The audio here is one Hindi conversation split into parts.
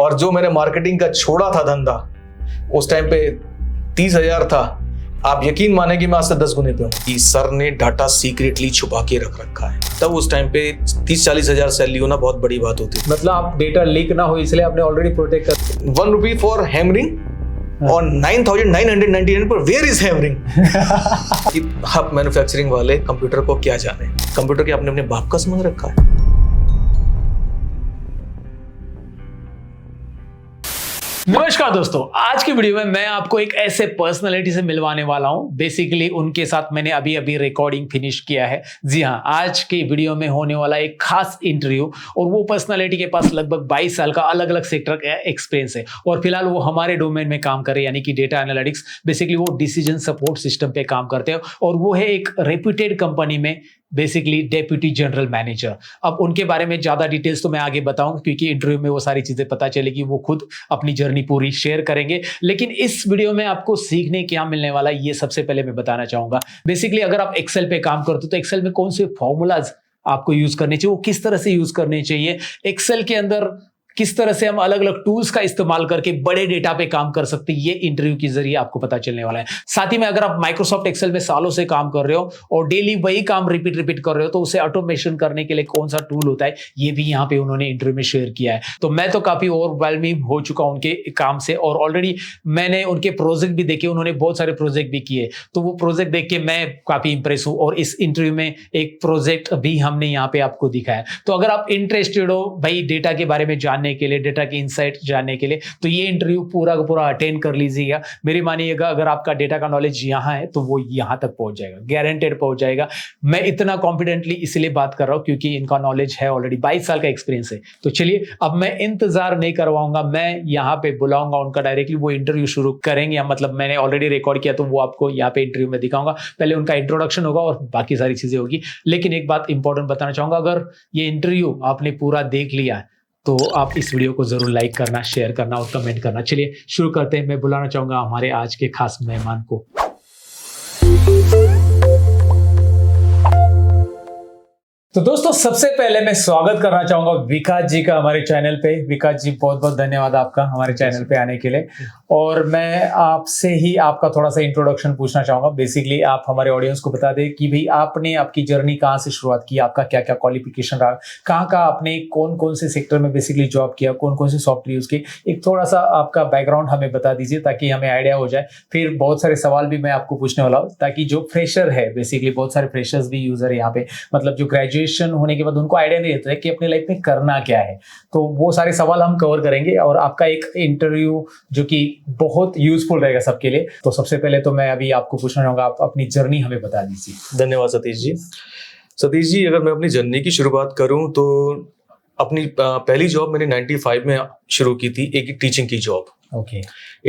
और जो मैंने मार्केटिंग का छोड़ा था धंधा, उस टाइम पे 30,000 था। आप यकीन माने कि मैं आज से 10 गुने पे हूँ कि सर ने डाटा सीक्रेटली छुपा के रख रखा है। तब उस टाइम पे 30-40 हजार सैलरी होना बहुत बड़ी बात होती थी। मतलब आप डेटा लीक ना हो इसलिए आपने ऑलरेडी प्रोटेक्ट कर। 1 रुपी फॉर हैमरिंग और 9,999 पर where is hammering. Hub manufacturing वाले कंप्यूटर को क्या जाने, कंप्यूटर के आपने अपने बाप का समझ रखा है। नमस्कार दोस्तों, आज की वीडियो में मैं आपको एक ऐसे पर्सनालिटी से मिलवाने वाला हूं। बेसिकली उनके साथ मैंने अभी रिकॉर्डिंग फिनिश किया है। जी हां, आज की वीडियो में होने वाला एक खास इंटरव्यू, और वो पर्सनालिटी के पास लगभग 22 साल का अलग अलग सेक्टर का एक्सपीरियंस है और फिलहाल वो हमारे डोमेन में काम कर रहे हैं, यानी कि डेटा एनालिटिक्स। बेसिकली वो डिसीजन सपोर्ट सिस्टम पे काम करते हैं और वो है एक रेप्यूटेड कंपनी में बेसिकली डेप्यूटी जनरल मैनेजर। अब उनके बारे में ज्यादा डिटेल्स तो मैं आगे बताऊंगा, क्योंकि इंटरव्यू में वो सारी चीजें पता चलेगी, वो खुद अपनी जर्नी पूरी शेयर करेंगे। लेकिन इस वीडियो में आपको सीखने क्या मिलने वाला है, ये सबसे पहले मैं बताना चाहूंगा। बेसिकली अगर आप एक्सेल पे काम करते हो तो एक्सेल में कौन से फॉर्मूलाज आपको यूज करने चाहिए, वो किस तरह से यूज करने चाहिए, एक्सेल के अंदर किस तरह से हम अलग अलग टूल्स का इस्तेमाल करके बड़े डेटा पे काम कर सकते हैं, ये इंटरव्यू के जरिए आपको पता चलने वाला है। साथ ही में अगर आप माइक्रोसॉफ्ट एक्सेल में सालों से काम कर रहे हो और डेली वही काम रिपीट कर रहे हो, तो उसे ऑटोमेशन करने के लिए कौन सा टूल होता है, ये भी यहाँ पे उन्होंने इंटरव्यू में शेयर किया है। तो मैं तो काफी ओवरवेलमिंग हो चुका हूं उनके काम से, और ऑलरेडी मैंने उनके प्रोजेक्ट भी देखे, उन्होंने बहुत सारे प्रोजेक्ट भी किए, तो वो प्रोजेक्ट देख के मैं काफी इंप्रेस हूं। और इस इंटरव्यू में एक प्रोजेक्ट भी हमने यहाँ पे आपको दिखाया। तो अगर आप इंटरेस्टेड हो भाई डेटा के बारे में जानने के लिए, डेटा की इंसाइट जानने के लिए, तो ये इंटरव्यू पूरा का पूरा अटेंड कर लीजिएगा। मेरी मानिएगा, अगर आपका डेटा का नॉलेज यहाँ है तो वो यहाँ तक पहुंच जाएगा, गारंटेड पहुंच जाएगा। मैं इतना कॉन्फिडेंटली इसलिए बात कर रहा हूं क्योंकि इनका नॉलेज है, ऑलरेडी 22 साल का एक्सपीरियंस है। तो चलिए, अब मैं इंतजार नहीं करवाऊंगा, मैं यहाँ पे बुलाऊंगा उनका, डायरेक्टली वो इंटरव्यू शुरू करेंगे। मतलब मैंने ऑलरेडी रिकॉर्ड किया, तो वो आपको यहाँ पे इंटरव्यू में दिखाऊंगा। पहले उनका इंट्रोडक्शन होगा और बाकी सारी चीजें होगी। लेकिन एक बात इंपॉर्टेंट बताना चाहूंगा, अगर ये इंटरव्यू आपने पूरा देख लिया है तो आप इस वीडियो को जरूर लाइक करना, शेयर करना और कमेंट करना। चलिए शुरू करते हैं। मैं बुलाना चाहूंगा हमारे आज के खास मेहमान को। तो दोस्तों, सबसे पहले मैं स्वागत करना चाहूंगा विकास जी का हमारे चैनल पे। विकास जी, बहुत बहुत धन्यवाद आपका हमारे चैनल पे आने के लिए। और मैं आपसे ही आपका थोड़ा सा इंट्रोडक्शन पूछना चाहूंगा। बेसिकली आप हमारे ऑडियंस को बता दें कि भाई आपने आपकी जर्नी कहाँ से शुरुआत की, आपका क्या क्या क्वालिफिकेशन रहा, कहाँ आपने कौन कौन से सेक्टर में बेसिकली जॉब किया, कौन कौन से सॉफ्टवेयर यूज किए। एक थोड़ा सा आपका बैकग्राउंड हमें बता दीजिए ताकि हमें आइडिया हो जाए। फिर बहुत सारे सवाल भी मैं आपको पूछने वाला हूँ, ताकि जो फ्रेशर है, बेसिकली बहुत सारे फ्रेशर्स भी यूजर है यहाँ पे, मतलब जो ग्रेजुएशन होने के बाद उनको आइडिया नहीं रहता है कि अपनी लाइफ में करना क्या है। तो वो सारे सवाल हम कवर करेंगे और आपका एक इंटरव्यू जो कि बहुत यूजफुल रहेगा सबके लिए। तो सबसे पहले तो मैं अभी आपको पूछना चाहूंगा, आप अपनी जर्नी हमें बता दीजिए। धन्यवाद सतीश जी। सतीश जी, अगर मैं अपनी जर्नी की शुरुआत करूं तो अपनी पहली जॉब मैंने 95 में शुरू की थी, एक टीचिंग की जॉब। ओके।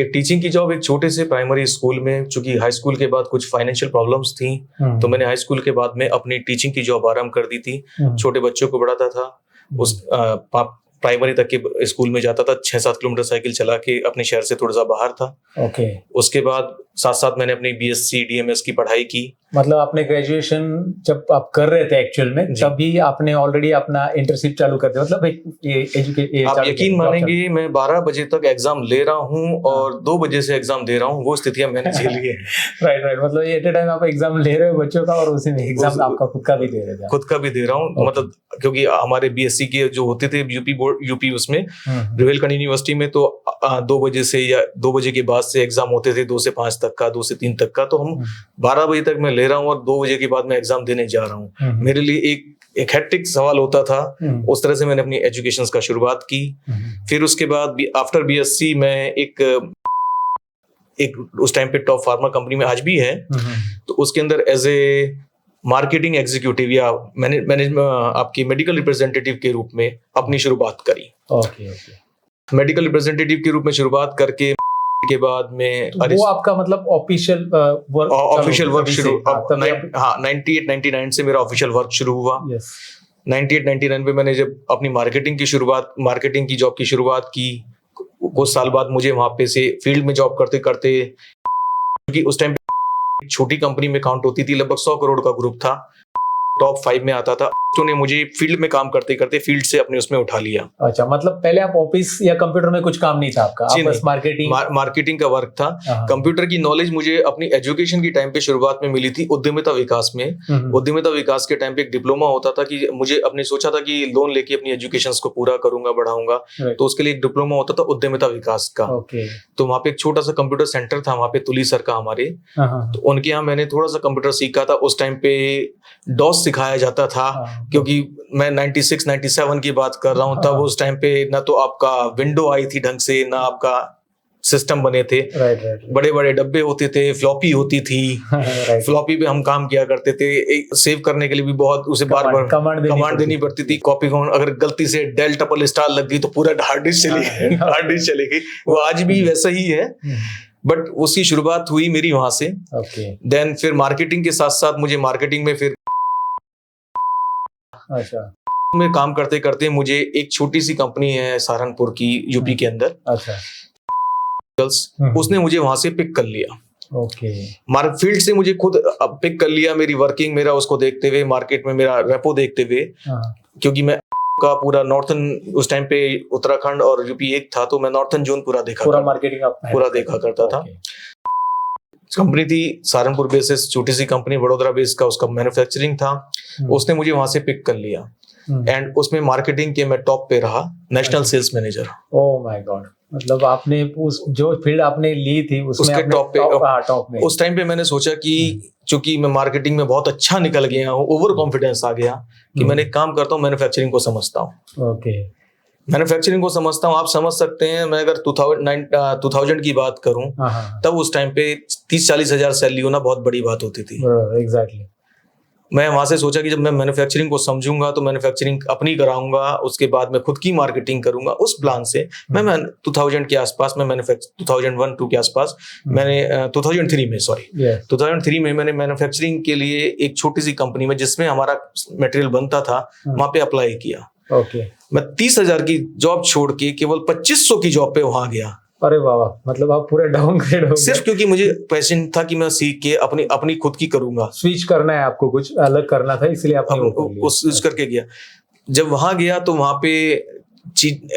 एक टीचिंग की जॉब एक छोटे से प्राइमरी स्कूल में, चूंकि हाई स्कूल के बाद कुछ फाइनेंशियल प्रॉब्लम्स थी, तो मैंने हाई स्कूल के बाद में अपनी टीचिंग की जॉब आरंभ कर दी थी। छोटे बच्चों को पढ़ाता था, उस प्राइमरी तक के स्कूल में जाता था, 6-7 किलोमीटर साइकिल चला के अपने शहर से थोड़ा सा बाहर था। ओके। उसके बाद साथ साथ मैंने अपनी BSc DMS की पढ़ाई की। मतलब आपने ग्रेजुएशन जब आप कर रहे थे एक्चुअल में, तभी आपने ऑलरेडी अपना इंटरशिप चालू कर दिया, मतलब आप यकीन मानेंगे, मैं 12 बजे तक एग्जाम ले रहा हूँ और 2 बजे से एग्जाम दे रहा हूँ, वो स्थितियां मैंने झेली है। राइट। मतलब एट ए टाइम आप एग्जाम ले रहे हो बच्चों का, और उसी में एग्जाम आपका खुद का भी दे रहे थे। खुद का भी दे रहा हूँ, मतलब क्योंकि हमारे BSc के जो होते थे यूपी उसमें बुंदेलखंड यूनिवर्सिटी में, तो 2 बजे से या 2 बजे के बाद से एग्जाम होते थे, 2 से 5 तक का, 2 से 3 तक का। तो हम 12 बजे तक मैं ले रहा हूँ और 2 बजे के बाद मैं एग्जाम देने जा रहा हूँ। मेरे लिए एक हेक्टिक सवाल होता था। उस तरह से मैंने अपनी एजुकेशन का शुरुआत की। फिर उसके बाद आफ्टर BSc मैं एक उस टाइम पे टॉप फार्मा कंपनी में, आज भी है, तो उसके अंदर एज ए मार्केटिंग एग्जीक्यूटिव या मैनेजमेंट आपकी मेडिकल रिप्रेजेंटेटिव के रूप में अपनी शुरुआत करी। ओके। मेडिकल रिप्रेजेंटेटिव के रूप में शुरुआत करके के बाद में तो वो आपका मतलब ऑफिशियल वर्क शुरू, 98-99 से मेरा ऑफिशियल वर्क शुरू हुआ। 98-99 पे मैंने जब अपनी मार्केटिंग की जॉब की शुरुआत की, कुछ साल बाद मुझे वहां पे से फील्ड में जॉब करते करते, क्योंकि उस टाइम छोटी कंपनी में काउंट होती थी, लगभग 100 करोड़ का ग्रुप था, टॉप 5 में आता था। ने मुझे फील्ड में काम करते करते फील्ड से अपने उसमें उठा लिया। अच्छा, मतलब पहले आप ऑफिस या कंप्यूटर में कुछ काम नहीं था आपका, आप बस मार्केटिंग का वर्क था। कंप्यूटर की नॉलेज मुझे अपनी एजुकेशन की टाइम पे शुरुआत में मिली थी उद्यमिता विकास में। उद्यमिता विकास के टाइम पे एक डिप्लोमा होता था कि मुझे अपने सोचा था कि लोन लेके अपनी एजुकेशन को पूरा करूंगा, बढ़ाऊंगा, तो उसके लिए एक डिप्लोमा होता था उद्यमिता विकास का। तो वहाँ पे एक छोटा सा कंप्यूटर सेंटर था वहाँ पे तुली सर का हमारे, तो उनके यहाँ मैंने थोड़ा सा कंप्यूटर सीखा था। उस टाइम पे डॉस सिखाया जाता था, क्योंकि मैं 96-97 की बात कर रहा हूँ। तब उस टाइम पे ना तो आपका विंडो आई थी ढंग से, ना आपका सिस्टम बने थे। बड़े बड़े डब्बे होते थे, फ्लॉपी होती थी। फ्लॉपी पे हम काम किया करते थे। सेव करने के लिए भी बहुत उसे बार बार कमांड देनी पड़ती थी। कॉपी अगर गलती से डेल टपल स्टार लग गई तो पूरा हार्ड डिस्क चली गई। वो आज भी वैसा ही है, बट उसकी शुरुआत हुई मेरी वहां से। देन फिर मार्केटिंग के साथ साथ मुझे मार्केटिंग में फिर में काम करते करते मुझे एक छोटी सी कंपनी है सहारनपुर की, यूपी के अंदर, उसने मुझे वहां से पिक कर लिया। फील्ड से मुझे खुद पिक कर लिया, मेरी वर्किंग, मेरा उसको देखते हुए, मार्केट में मेरा रेपो देखते हुए, क्योंकि मैं का पूरा नॉर्थन उस टाइम पे उत्तराखंड और यूपी एक था, तो मैं नॉर्थन जोन पूरा मार्केटिंग पूरा देखा करता था। कंपनी थी सहारनपुर बेसिस, छोटी सी कंपनी, वडोदरा बेस का उसका मैन्युफैक्चरिंग था। उसने मुझे वहां से पिक कर लिया एंड उसमें मार्केटिंग के मैं टॉप पे रहा, national sales manager. Oh my god, मतलब आपने उस जो फील्ड आपने ली थी उसके टॉप पे उस टाइम पे मैंने सोचा कि चूंकि मैं मार्केटिंग में बहुत अच्छा निकल गया हूँ, ओवर कॉन्फिडेंस आ गया कि मैंने काम करता हूँ, मैन्युफैक्चरिंग को समझता हूँ। मैन्युफैक्चरिंग को समझता हूँ। आप समझ सकते हैं, मैं अगर 2000 की बात करूं, तब उस टाइम पे 30-40 हजार सैलरी होना बहुत बड़ी बात होती थी। एग्जैक्टली। मैं वहां से सोचा कि जब मैं मैन्युफैक्चरिंग को समझूंगा तो मैन्युफैक्चरिंग अपनी कराऊंगा, उसके बाद मैं खुद की मार्केटिंग करूंगा। उस प्लान से मैं 2000 के आसपास में 2001-2 के आसपास मैंने 2003 में मैंने मैन्युफैक्चरिंग के लिए एक छोटी सी कंपनी में, जिसमें हमारा मटेरियल बनता था, वहां पे अप्लाई किया। मैं 30,000 की जॉब छोड़ के केवल 2500 की जॉब पे वहां गया। अरे बाबा, मतलब आप पूरे डाउनग्रेड हो गए। सिर्फ क्योंकि मुझे पैशन था कि मैं सीख के अपनी खुद की करूंगा। स्विच करना है आपको, कुछ अलग करना था, इसलिए आपने स्विच करके गया। जब वहां गया तो वहां पे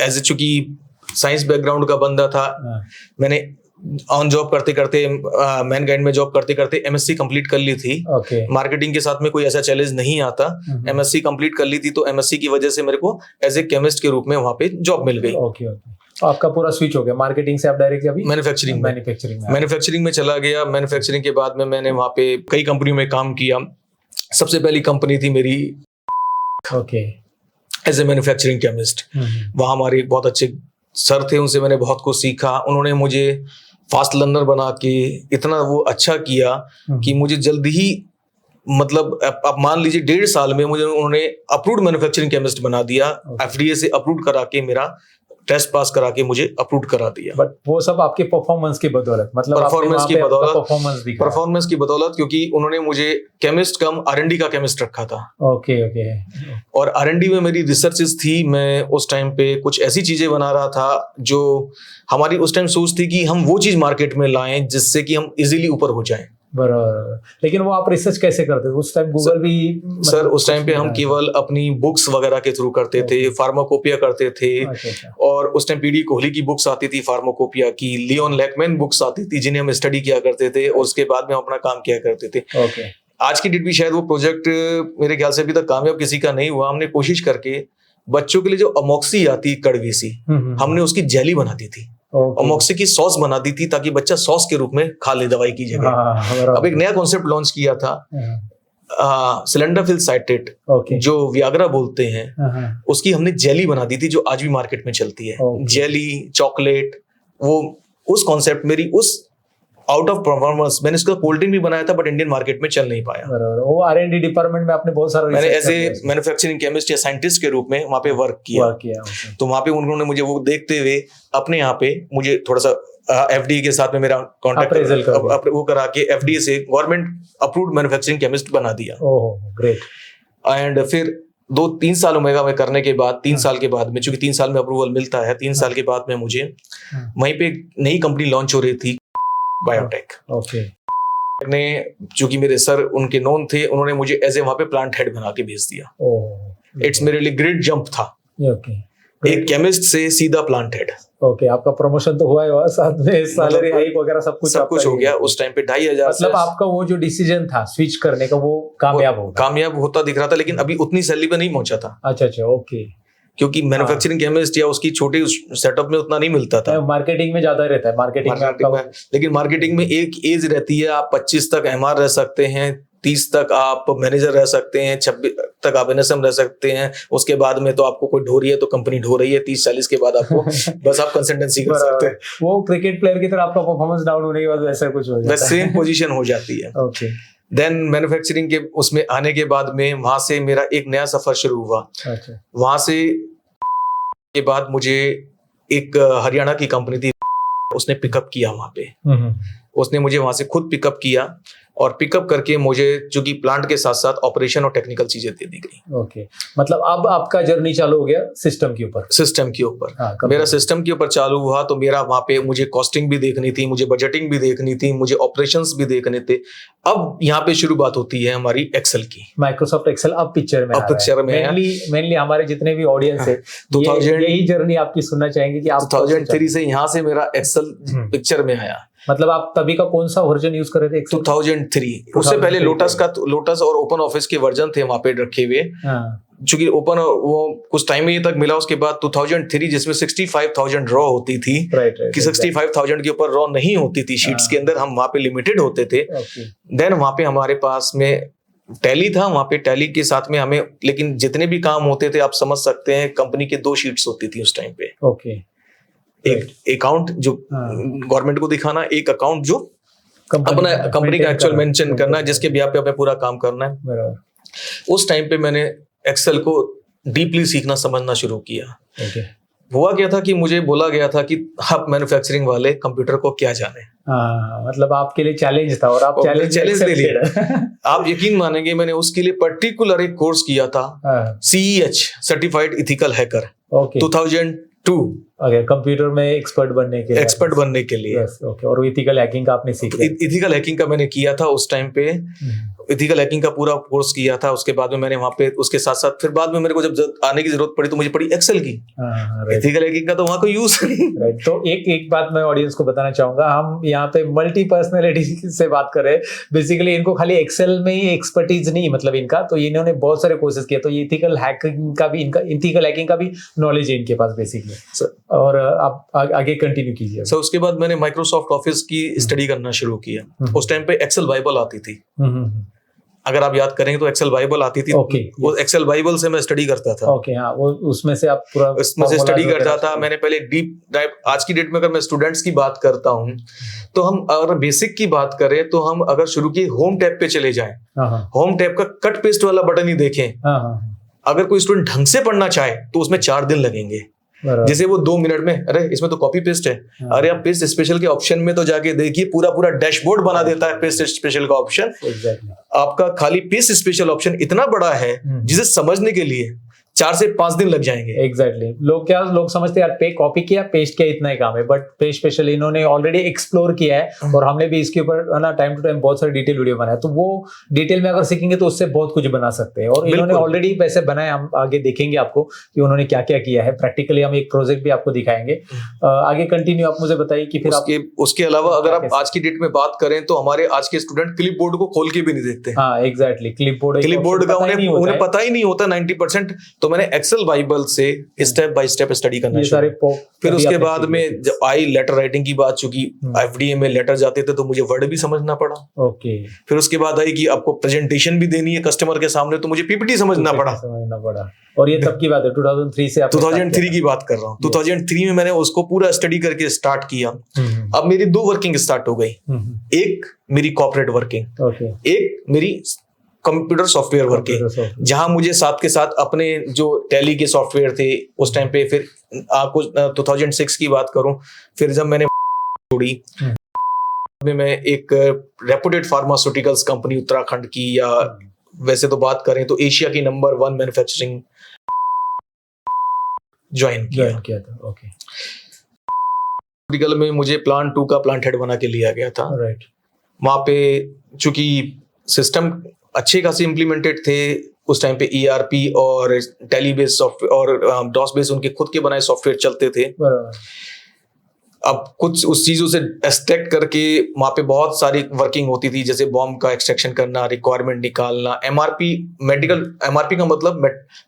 एज चूंकि साइंस बैकग्राउंड का बंदा था, मैंने ऑन जॉब करते करते, मैन गाइड में जॉब करते करते एमएससी कंप्लीट कर ली थी। मार्केटिंग के साथ में कोई ऐसा चैलेंज नहीं आता। एमएससी कंप्लीट कर ली थी, तो एमएससी की वजह से मेरे को एज ए केमिस्ट के रूप में वहां पे जॉब मिल गई। आपका पूरा स्विच हो गया, मार्केटिंग से आप डायरेक्टली अभी मैन्युफैक्चरिंग में चला गया। मैन्युफैक्चरिंग के बाद में मैंने वहां पे कई कंपनियों में काम किया। सबसे पहली कंपनी थी मेरी एज ए मैन्युफैक्चरिंग केमिस्ट। वहां हमारे बहुत अच्छे सर थे, उनसे मैंने बहुत कुछ सीखा। उन्होंने मुझे फास्ट लर्नर बना के इतना वो अच्छा किया कि मुझे जल्दी ही, मतलब आप मान लीजिए 1.5 साल में मुझे उन्होंने अप्रूव्ड मैन्युफैक्चरिंग केमिस्ट बना दिया। एफडीए से अप्रूव करा के, मेरा टेस्ट पास करा के मुझे अप्रूव करा दिया। बट वो सब आपके परफॉर्मेंस की बदौलत, मतलब परफॉर्मेंस की बदौलत, क्योंकि उन्होंने मुझे केमिस्ट कम R&D का केमिस्ट रखा था। और R&D में मेरी रिसर्चेस थी। मैं उस टाइम पे कुछ ऐसी चीजें बना रहा था जो हमारी उस टाइम सोच थी कि हम वो चीज मार्केट में लाएं जिससे कि हम इजीली ऊपर हो जाएं। बराबर। लेकिन वो आप रिसर्च कैसे करते थे उस टाइम? गूगल भी सर उस टाइम पे हम केवल अपनी बुक्स वगैरह के थ्रू करते थे, फार्माकोपिया करते थे। और उस टाइम पीडी कोहली की बुक्स आती थी फार्माकोपिया की, लियोन लेकमैन बुक्स आती थी, जिन्हें हम स्टडी किया करते थे और उसके बाद में हम अपना काम किया करते थे। आज की डेट भी शायद वो प्रोजेक्ट मेरे ख्याल से अभी तक कामयाब किसी का नहीं हुआ। हमने कोशिश करके बच्चों के लिए जो अमोक्सी आती कड़वी सी, हमने उसकी जेली बना दी थी। अमोक्सी की सॉस बना दी थी ताकि बच्चा सॉस के रूप में खा ले दवाई की जगह। अब एक नया कॉन्सेप्ट लॉन्च किया था, सिलेंडरफिल साइट्रेट, जो वियाग्रा बोलते हैं, उसकी हमने जेली बना दी थी, जो आज भी मार्केट में चलती है। जेली, चॉकलेट, वो उस कॉन्सेप्ट मेरी उस आउट ऑफ परफॉर्मेंस, मैंने इसका कोल्ड ड्रिंक भी बनाया था, बट इंडियन मार्केट में चल नहीं पाया। वो R&D डिपार्टमेंट में आपने बहुत सारा, मैंने एज ए मैन्युफैक्चरिंग केमिस्ट या साइंटिस्ट के रूप में वहां पे वर्क किया। तो वहां पे उन्होंने मुझे वो देखते हुए अपने यहाँ पे मुझे थोड़ा सा FDA के साथ में मेरा कॉन्टेक्ट वो करा के FDA से गवर्नमेंट अप्रूव्ड मैन्युफैक्चरिंग केमिस्ट बना दिया। ग्रेट। एंड फिर 2-3 साल ओमेगा में करने के बाद, 3 साल के बाद में, चूंकि 3 साल में अप्रूवल मिलता है, 3 साल के बाद में मुझे वहीं पे नई कंपनी लॉन्च हो रही थी, बायोटेक। ने, चूंकि मेरे सर उनके नोन थे, उन्होंने मुझे एज ए वहां पे प्लांट हेड बना के भेज दिया। इट्स मेरे लिए ग्रेट जंप था। ओके, एक केमिस्ट से सीधा प्लांट हेड। ओके, आपका प्रमोशन तो हुआ है, साथ में सैलरी हाइक वगैरह सब कुछ हो गया उस टाइम पे 2,500। मतलब आपका वो जो डिसीजन था स्विच करने का वो कामयाब होता दिख रहा था, लेकिन अभी उतनी सैलरी पे नहीं पहुंचा था। अच्छा, ओके। क्योंकि मैन्युफैक्चरिंग केमिस्ट या उसकी छोटी सेटअप में उतना नहीं मिलता था। मार्केटिंग में ज्यादा रहता है, मार्केटिंग में। लेकिन मार्केटिंग में एक एज रहती है, आप 25 तक एमआर रह सकते हैं, 30 तक आप मैनेजर रह सकते हैं, 26 तक आप एनएसएम रह सकते हैं। उसके बाद में तो आपको कोई ढो रही है तो कंपनी ढो रही है। 30-40 के बाद आपको बस आप कंसल्टेंसी कर सकते हैं। वो क्रिकेट प्लेयर की तरह आपका परफॉर्मेंस डाउन होने के बाद वैसा कुछ हो जाता है, सेम पोजीशन हो जाती है। ओके। देन मैन्युफैक्चरिंग के उसमें आने के बाद में वहां से मेरा एक नया सफर शुरू हुआ। अच्छा। वहां से के बाद मुझे एक हरियाणा की कंपनी थी, उसने पिकअप किया वहां पे। उसने मुझे वहां से खुद पिकअप किया और पिकअप करके मुझे चूंकि प्लांट के साथ साथ ऑपरेशन और टेक्निकल चीजें दे दी गई। ओके, मतलब अब आपका जर्नी चालू हो गया सिस्टम के ऊपर। हाँ, मेरा सिस्टम के ऊपर चालू हुआ। तो मेरा वहां पे मुझे कॉस्टिंग भी देखनी थी, मुझे बजटिंग भी देखनी थी, मुझे ऑपरेशंस भी देखने थे। अब यहाँ पे शुरुआत होती है हमारी एक्सेल की। माइक्रोसॉफ्ट एक्सेल अब पिक्चर में मेनली हमारे जितने भी ऑडियंस है 2000 यही जर्नी आपकी सुनना चाहेंगे कि आप 2003 से यहाँ से मेरा एक्सेल पिक्चर में आया। मतलब आप तभी का कौन सा वर्जन यूज कर रहे थे? 2003। उससे पहले लोटस और ओपन ऑफिस के वर्जन थे वहां पे रखे हुए। चूंकि ओपन वो कुछ टाइम ही तक मिला, उसके बाद 2003 जिसमें 65,000 रॉ होती थी कि 65,000 के ऊपर रॉ नहीं होती थी शीट्स के अंदर, हम वहां पे लिमिटेड होते थे। देन वहां पे हमारे पास में टैली था, वहां पे टैली के साथ में हमें, लेकिन जितने भी काम होते थे आप समझ सकते हैं, कंपनी के 2 शीट्स होती थी उस टाइम पे। ओके, एक अकाउंट जो गवर्नमेंट को दिखाना, एक अकाउंट जो अपना कंपनी का एक्चुअल मेंशन करना है, जिसके ब्याह पे हमें पूरा काम करना है। उस टाइम पे मैंने एक्सेल को डीपली सीखना समझना शुरू किया। हुआ क्या था कि मुझे बोला गया था कि आप मैन्युफैक्चरिंग वाले कंप्यूटर को क्या जाने। मतलब आपके लिए चैलेंज था और आप चैलेंज ले लिए। आप यकीन मानेंगे, मैंने उसके लिए पर्टिकुलर एक कोर्स किया था, CEH certified ethical hacker 2002। Computer में एक्सपर्ट बनने के लिए। ओके, और इथिकल हैकिंग का आपने सीखा? इथिकल हैकिंग का मैंने किया था उस टाइम पे। इथिकल हैकिंग का पूरा कोर्स किया था। उसके बाद में मैंने वहां पे उसके साथ साथ फिर बाद में मेरे को जब आने की जरूरत पड़ी तो मुझे पड़ी एक्सेल की। इथिकल हैकिंग का तो वहां कोई यूज नहीं। तो एक बात मैं ऑडियंस को बताना चाहूंगा, हम यहाँ पे मल्टी पर्सनैलिटी से बात कर रहे हैं। बेसिकली इनको खाली एक्सेल में ही एक्सपर्टीज नहीं, मतलब इनका तो इन्होंने बहुत सारे कोर्सेज किए, तो ये इथिकल हैकिंग का भी नॉलेज है इनके पास बेसिकली। और आप आगे कंटिन्यू कीजिए। सो उसके बाद मैंने माइक्रोसॉफ्ट ऑफिस की स्टडी करना शुरू किया। उस टाइम पे एक्सेल बाइबल आती थी, अगर आप याद करेंगे तो एक्सेल बाइबल आती थी। वो एक्सेल बाइबल से मैं स्टडी करता था। वो उसमें से आप पूरा उसमें से स्टडी करता था। मैंने पहले डीप डाइव, आज की डेट में अगर मैं स्टूडेंट्स की बात करता हूँ तो हम अगर बेसिक की बात करें तो हम अगर शुरू की होम टैब पे चले जाएं, होम टैब का कट पेस्ट वाला बटन ही देखें, अगर कोई स्टूडेंट ढंग से पढ़ना चाहे तो उसमें 4 दिन लगेंगे। जैसे वो 2 मिनट में, अरे इसमें तो कॉपी पेस्ट है, अरे आप पेस्ट स्पेशल के ऑप्शन में तो जाके देखिए, पूरा डैशबोर्ड बना देता है पेस्ट स्पेशल का ऑप्शन। आपका खाली पेस्ट स्पेशल ऑप्शन इतना बड़ा है जिसे समझने के लिए 4 से 5 दिन लग जाएंगे। एग्जैक्टली। लोग समझते हैं यार कॉपी किया पेस्ट किया इतना ही काम है, बट पेस्ट स्पेशल इन्होंने ऑलरेडी एक्सप्लोर किया है और हमने भी इसके ऊपर है ना टाइम टू टाइम बहुत सारे डिटेल वीडियो बनाया, तो वो डिटेल में अगर सीखेंगे तो उससे बहुत कुछ बना सकते हैं। और इन्होंने ऑलरेडी वैसे बनाए, हम आगे देखेंगे आपको कि उन्होंने क्या क्या किया है। प्रैक्टिकली हम एक प्रोजेक्ट भी आपको दिखाएंगे। आगे कंटिन्यू आप मुझे बताइए कि फिर उसके अलावा अगर आप आज की डेट में बात करें तो हमारे आज के स्टूडेंट क्लिप बोर्ड को खोल के भी नहीं देखते। हाँ एग्जैक्टली, क्लिप बोर्ड का उन्हें पता ही नहीं होता 90%। तो मैंने एक्सेल बाइबल से स्टेप बाय स्टेप स्टडी करना शुरू। फिर उसके बाद में जब आई लेटर राइटिंग की बात, चूंकि एफडीए में लेटर जाते थे तो मुझे वर्ड भी समझना पड़ा। ओके। फिर उसके बाद आई कि आपको प्रेजेंटेशन भी देनी है कस्टमर के सामने, तो मुझे पीपीटी समझना पड़ा। और ये तब की बात है 2003 से 2003 की बात कर रहा हूँ। 2003 में मैंने उसको पूरा स्टडी करके स्टार्ट किया। अब मेरी 2 वर्किंग स्टार्ट हो गई, एक मेरी कॉर्पोरेट वर्किंग, एक मेरी कंप्यूटर सॉफ्टवेयर वर्किंग, जहां मुझे साथ के साथ अपने जो टैली के सॉफ्टवेयर थे उस टाइम पे, फिर आपको 2006 की बात करूं, फिर जब मैंने छोड़ी मैं एक रेपुटेड फार्मास्यूटिकल्स कंपनी उत्तराखंड की, या वैसे तो बात करें तो एशिया की नंबर 1 मैन्युफैक्चरिंग ज्वाइन किया था। ओके। में मुझे प्लांट 2 का प्लांट हेड बना के लिया गया था। राइट। वहां पे चूंकि सिस्टम अच्छे खासे इम्प्लीमेंटेड थे, उस टाइम पे ERP और टैली बेस्ड सॉफ्टवेयर और डॉस बेस्ड उनके खुद के बनाए सॉफ्टवेयर चलते थे। अब कुछ उस चीजों से एक्सट्रैक्ट करके वहां पे बहुत सारी वर्किंग होती थी, जैसे बॉम्ब का एक्सट्रैक्शन करना, रिक्वायरमेंट निकालना, MRP का मतलब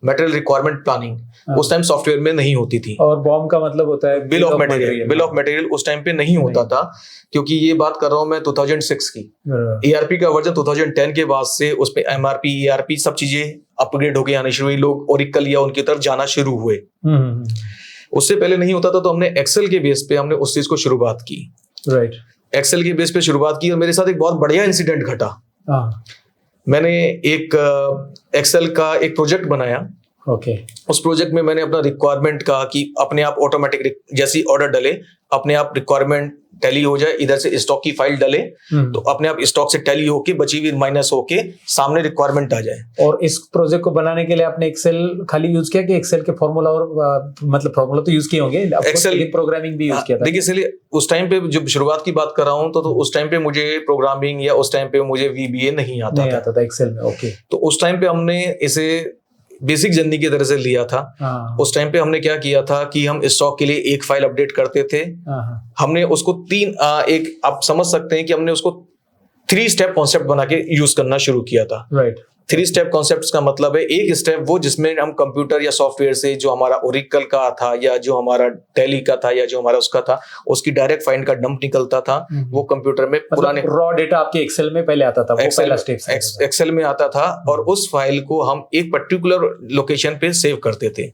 मटेरियल रिक्वायरमेंट प्लानिंग उस टाइम सॉफ्टवेयर में नहीं होती थी। और बॉम्ब का मतलब होता है बिल ऑफ मटेरियल उस टाइम पे नहीं होता था, क्योंकि ये बात कर रहा हूं मैं 2006 की। ERP का वर्जन 2010 के बाद से उसमें MRP ERP सब चीजें अपग्रेड होके आने शुरू हुई, लोग ओरेकल या उनकी तरफ जाना शुरू हुए। उससे पहले नहीं होता था, तो हमने एक्सेल के बेस पे हमने उस चीज को शुरुआत की। राइट, एक्सेल के बेस पे शुरुआत की और मेरे साथ एक बहुत बढ़िया इंसिडेंट घटा। मैंने एक एक्सेल का एक प्रोजेक्ट बनाया। उस प्रोजेक्ट में मैंने अपना रिक्वायरमेंट का कि अपने आप ऑटोमेटिक जैसी ऑर्डर डले अपने आप रिक्वायरमेंट टैली हो जाए, इधर से स्टॉक की फाइल डले तो अपने आप स्टॉक से टैली होके बची हुई माइनस होके सामने रिक्वायरमेंट आ जाए। और इस प्रोजेक्ट को बनाने के लिए आपने एक्सेल खाली यूज किया कि एक्सेल के फॉर्मूला और मतलब फॉर्मूला तो यूज किए होंगे, एक्सेल प्रोग्रामिंग भी यूज किया था? देखिए, इसलिए उस टाइम पे जब शुरुआत की बात कर रहा हूँ तो उस टाइम पे मुझे प्रोग्रामिंग या उस टाइम पे मुझे VBA नहीं आता था एक्सेल में। ओके, तो उस टाइम पे हमने इसे बेसिक जर्नी की तरह से लिया था। उस टाइम पे हमने क्या किया था कि हम स्टॉक के लिए एक फाइल अपडेट करते थे। हमने उसको आप समझ सकते हैं कि हमने उसको 3 स्टेप कॉन्सेप्ट बना के यूज करना शुरू किया था। राइट, 3 स्टेप कॉन्सेप्ट का मतलब है एक स्टेप वो जिसमें हम कंप्यूटर या सॉफ्टवेयर से जो हमारा ओरेकल का था या जो हमारा टैली का था या जो हमारा उसका था उसकी डायरेक्ट फाइंड का डंप निकलता था। वो कंप्यूटर में पुराने रॉ डेटा आपके एक्सेल में पहले आता था, वो पहला स्टेप एक्सेल में आता था और उस फाइल को हम एक पर्टिकुलर लोकेशन पे सेव करते थे।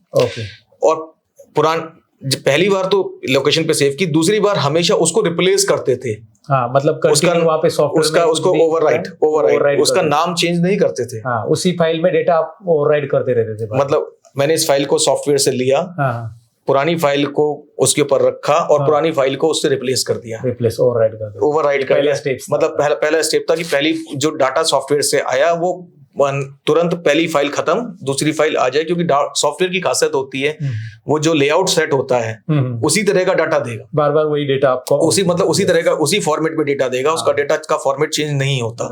और पहली बार तो लोकेशन पे सेव की, दूसरी बार हमेशा उसको रिप्लेस करते थे। मतलब वहाँ पे सॉफ्टवेयर उसको ओवरराइट उसका नाम चेंज नहीं करते थे। उसी फाइल में डेटा आप ओवरराइट करते रहते थे। मतलब मैंने इस फाइल को सॉफ्टवेयर से लिया, पुरानी फाइल को उसके ऊपर रखा और पुरानी फाइल को उससे रिप्लेस कर दिया। ओवरराइट कर दिया। मतलब पहला स्टेप था कि पहली जो डाटा सॉफ्टवेयर से आया वो तुरंत पहली फाइल खत्म, दूसरी फाइल आ जाए, क्योंकि सॉफ्टवेयर की खासियत होती है वो जो लेआउट सेट होता है उसी तरह का डाटा देगा, बार बार वही डेटा आपको उसी तरह का उसी फॉर्मेट में डेटा देगा। उसका डेटा का फॉर्मेट चेंज नहीं होता।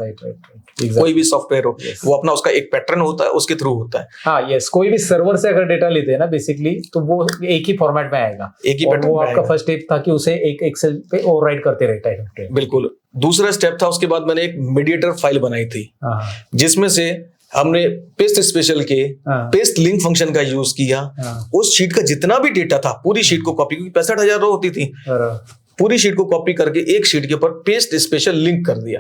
कोई भी सॉफ्टवेयर हो वो अपना उसका एक पैटर्न होता है, उसके थ्रू होता है। कोई भी सर्वर से अगर डेटा लेते हैं ना बेसिकली, तो वो एक ही फॉर्मेट में आएगा, एक ही पैटर्न। वो आपका फर्स्ट स्टेप था कि उसे एक एक्सेल पे ओवरराइट करते रहता है। बिल्कुल। दूसरा स्टेप था, उसके बाद मैंने एक मीडिएटर फाइल बनाई थी जिसमें से हमने पेस्ट स्पेशल के पेस्ट लिंक फंक्शन का यूज किया। उस शीट का जितना भी डेटा था पूरी शीट को कॉपी, क्योंकि 65,000 रो होती थी, पूरी शीट को कॉपी करके एक शीट के ऊपर पेस्ट स्पेशल लिंक कर दिया।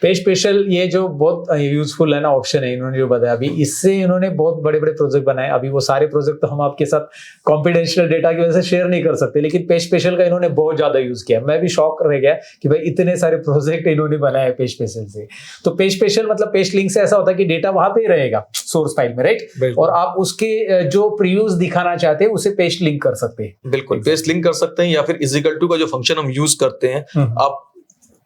पेस्ट स्पेशल ये जो बहुत यूजफुल है ना ऑप्शन है, इन्होंने जो बताया अभी, इससे इन्होंने बहुत बड़े बड़े प्रोजेक्ट बनाए। अभी वो सारे प्रोजेक्ट तो हम आपके साथ कॉन्फिडेंशियल डेटा की वजह से शेयर नहीं कर सकते, लेकिन पेस्ट स्पेशल का इन्होंने बहुत ज्यादा यूज किया। मैं भी शॉक रह गया कि भाई इतने सारे प्रोजेक्ट इन्होंने बनाए पेस्ट स्पेशल से। तो पेस्ट स्पेशल मतलब पेस्ट लिंक से ऐसा होता है कि डेटा वहां पे रहेगा सोर्स फाइल में, राइट, और आप उसके जो प्रीव्यूज दिखाना चाहते हैं उसे पेस्ट लिंक कर सकते हैं। बिल्कुल, पेस्ट लिंक कर सकते हैं, या फिर इजिकल टू का जो फंक्शन हम यूज करते हैं, आप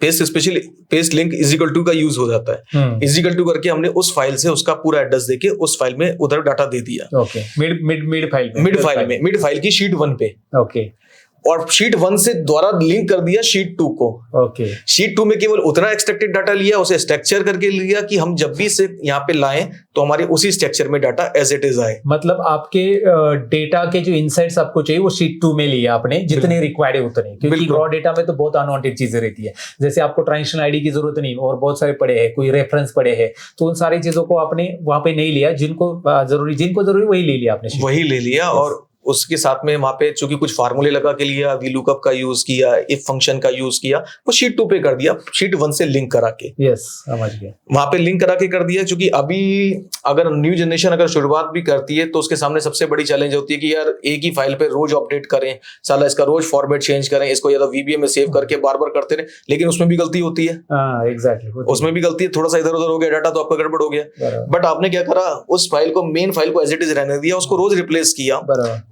पेस्ट लिंक इजिकल टू का यूज हो जाता है। इजिकल टू करके हमने उस फाइल से उसका पूरा एड्रेस देके उस फाइल में उधर डाटा दे दिया। मिड फाइल की शीट 1 पे। ओके, और शीट 1 से द्वारा लिंक कर दिया शीट 2 को। ओके, शीट 2 में केवल उतना एक्सट्रैक्टेड डाटा लिया, उसे स्ट्रक्चर करके लिया कि हम जब भी इसे यहाँ पे लाएं तो हमारे उसी स्ट्रक्चर में डाटा एज इट इज आए। मतलब आपके डेटा के जो इनसाइट्स आपको चाहिए वो शीट 2 में लिया आपने, जितने रिक्वायर्ड है उतने, क्योंकि रॉ डेटा में तो बहुत अनवांटेड चीजें रहती है। जैसे आपको ट्रांजैक्शन आईडी की जरूरत नहीं और बहुत सारे पड़े हैं, कोई रेफरेंस पड़े हैं, तो उन सारी चीजों को आपने वहां पे नहीं लिया। जिनको जरूरी वही ले लिया आपने, वही ले लिया। और उसके साथ में वहां पे चूंकि कुछ फार्मूले लगा के लिया, वीलुकअप का यूज किया, इफ फंक्शन का यूज किया, वो शीट 2 पे कर दिया, शीट 1 से लिंक करा के। यस, समझ गया। वहां पे लिंक करा के कर दिया। चूंकि अभी अगर न्यू जनरेशन अगर शुरुआत भी करती है तो उसके सामने सबसे बड़ी चैलेंज होती है कि यार एक ही फाइल पे रोज अपडेट करें, साला इसका रोज फॉर्मेट चेंज करें, इसको या तो VBA में सेव करके बार बार करते रहे, लेकिन उसमें भी गलती होती है। एग्जैक्टली, उसमें भी गलती है, थोड़ा सा इधर उधर हो गया डाटा तो आपका गड़बड़ हो गया। बट आपने क्या करा, उस फाइल को, मेन फाइल को एज इट इज रहने दिया, उसको रोज रिप्लेस किया,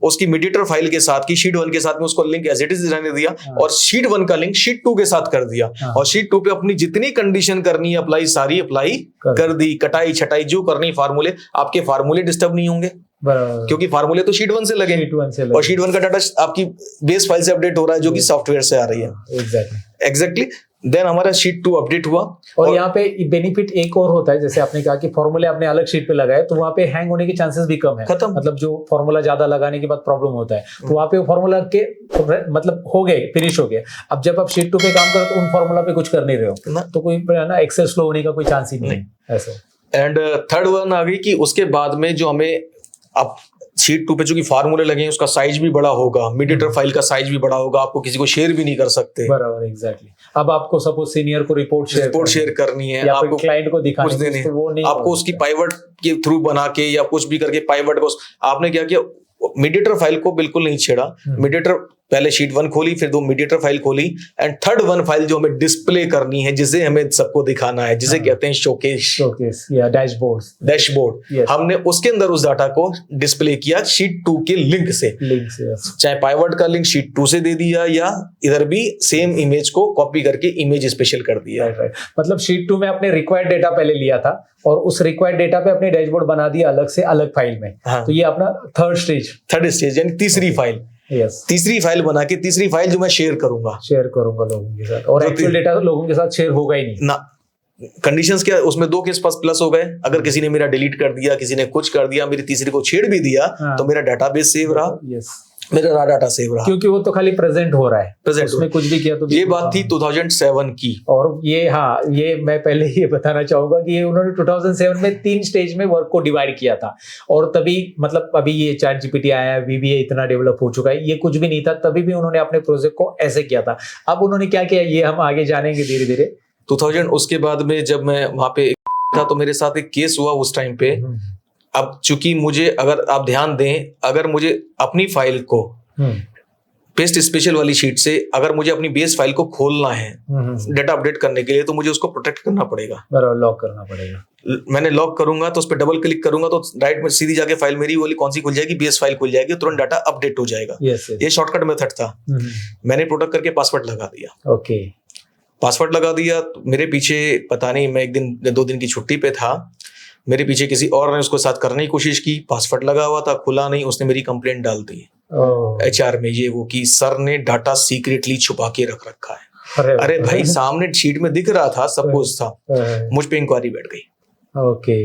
उसकी मीडिएटर फाइल के साथ की शीट 1 के साथ में उसको लिंक एज इट इज रहने दिया, और शीट 1 का लिंक शीट 2 के साथ कर दिया, और शीट 2 पे अपनी जितनी कंडीशन करनी है अप्लाई, सारी अप्लाई कर दी। कटाई छटाई जो करनी, फार्मूले, आपके फार्मूले डिस्टर्ब नहीं होंगे क्योंकि फार्मूले तो शीट 1 से लगे, और शीट 1 का डाटा आपकी बेस फाइल से अपडेट हो रहा है जो कि सॉफ्टवेयर से आ रही है। एग्जैक्टली। देन हमारा शीट 2 अपडेट हुआ। और यहाँ पे बेनिफिट एक और होता है, जैसे आपने कहा कि फॉर्मूले आपने अलग शीट पे लगाए तो वहाँ पे हैंग होने के चांसेस भी कम है, खत्म। मतलब जो फॉर्मूला ज्यादा लगाने के बाद प्रॉब्लम होता है तो वहाँ पे फॉर्मूला के मतलब हो गए, फिनिश हो गए। अब जब आप शीट 2 पे काम करो तो उन फॉर्मूला पे कुछ कर नहीं रहे हो तो कोई ना एक्सेल स्लो होने का कोई चांस ही नहीं है ऐसे। एंड थर्ड वन आ गई कि उसके बाद में जो हमें अब शीट 2 पे चूंकि फार्मूले लगे हैं उसका साइज भी बड़ा होगा, मीडिएटर फाइल का साइज भी बड़ा होगा, आपको किसी को शेयर भी नहीं कर सकते। बराबर, एग्जैक्टली। अब आपको सपोज सीनियर को रिपोर्ट शेयर करनी है, या आपको क्लाइंट को दिखानी है, तो वो नहीं आपको उसकी पाइवट के थ्रू बना के या कुछ भी करके पाइवट को आपने क्या किया, मीडिएटर फाइल को बिल्कुल नहीं छेड़ा। मीडिएटर पहले शीट 1 खोली, फिर 2 मीडिएटर फाइल खोली, एंड थर्ड वन फाइल जो हमें डिस्प्ले करनी है, जिसे हमें सबको दिखाना है, जिसे कहते हैं शोकेस या डैशबोर्ड। हमने उसके अंदर उस डाटा को डिस्प्ले किया शीट 2 के लिंक से चाहे पाइवट का लिंक शीट 2 से दे दिया या इधर भी सेम इमेज को कॉपी करके इमेज स्पेशल कर दिया। राइट। मतलब शीट 2 में आपने रिक्वायर्ड डेटा पहले लिया था और उस रिक्वायर्ड डेटा पे अपने डैशबोर्ड बना दिया अलग से, अलग फाइल में। हाँ। तो ये अपना थर्ड स्टेज यानी तीसरी फाइल। तीसरी फाइल बना के, तीसरी फाइल जो मैं शेयर करूंगा लोगों के साथ, और एक्चुअल डेटा लोगों के साथ शेयर होगा ही नहीं ना। कंडीशंस क्या, उसमें 2 केस पास प्लस हो गए, अगर किसी ने मेरा डिलीट कर दिया, किसी ने कुछ कर दिया, मेरी तीसरी को छेड़ भी दिया तो मेरा डाटाबेस सेव रहा, मेरा डाटा सेव रहा, क्योंकि वो तो खाली प्रेजेंट हो रहा है, उसमें कुछ भी किया तो ये बात थी 2007 की। और ये मैं पहले ये बताना चाहूंगा कि ये उन्होंने 2007 में 3 स्टेज में वर्क को डिवाइड किया था, और तभी मतलब अभी ये चैट जीपीटी आया है, VBA इतना डेवलप हो चुका है, ये कुछ भी नहीं था, तभी भी उन्होंने अपने प्रोजेक्ट को ऐसे किया था। अब उन्होंने क्या किया ये हम आगे जानेंगे धीरे धीरे। 2000 उसके बाद में जब मैं वहां पे था तो मेरे साथ एक केस हुआ उस टाइम पे। अब चूंकि मुझे, अगर आप ध्यान दें, अगर मुझे अपनी फाइल को पेस्ट स्पेशल वाली शीट से अगर मुझे अपनी बेस फाइल को खोलना है डाटा अपडेट करने के लिए, तो मुझे उसको प्रोटेक्ट करना पड़ेगा, लॉक करना पड़ेगा। मैंने लॉक करूंगा तो उस पर डबल क्लिक करूंगा तो राइट में सीधी जाके फाइल मेरी वाली कौन सी खुल जाएगी, बेस फाइल खुल जाएगी, तुरंत डाटा अपडेट हो जाएगा। ये शॉर्टकट मेथड था। मैंने प्रोटेक्ट करके पासवर्ड लगा दिया। ओके, पासवर्ड लगा दिया। तो मेरे पीछे पता नहीं, मैं 1-2 दिन की छुट्टी पे था, मेरे पीछे किसी और ने उसको साथ करने की कोशिश की, पासवर्ड लगा हुआ था, खुला नहीं, उसने मेरी कंप्लेंट डाल दी HR में, ये वो कि सर ने डाटा सीक्रेटली छुपा के रख रखा है। अरे भाई, सामने शीट में दिख रहा था, सब कुछ था, मुझ पे इंक्वायरी बैठ गई। ओके,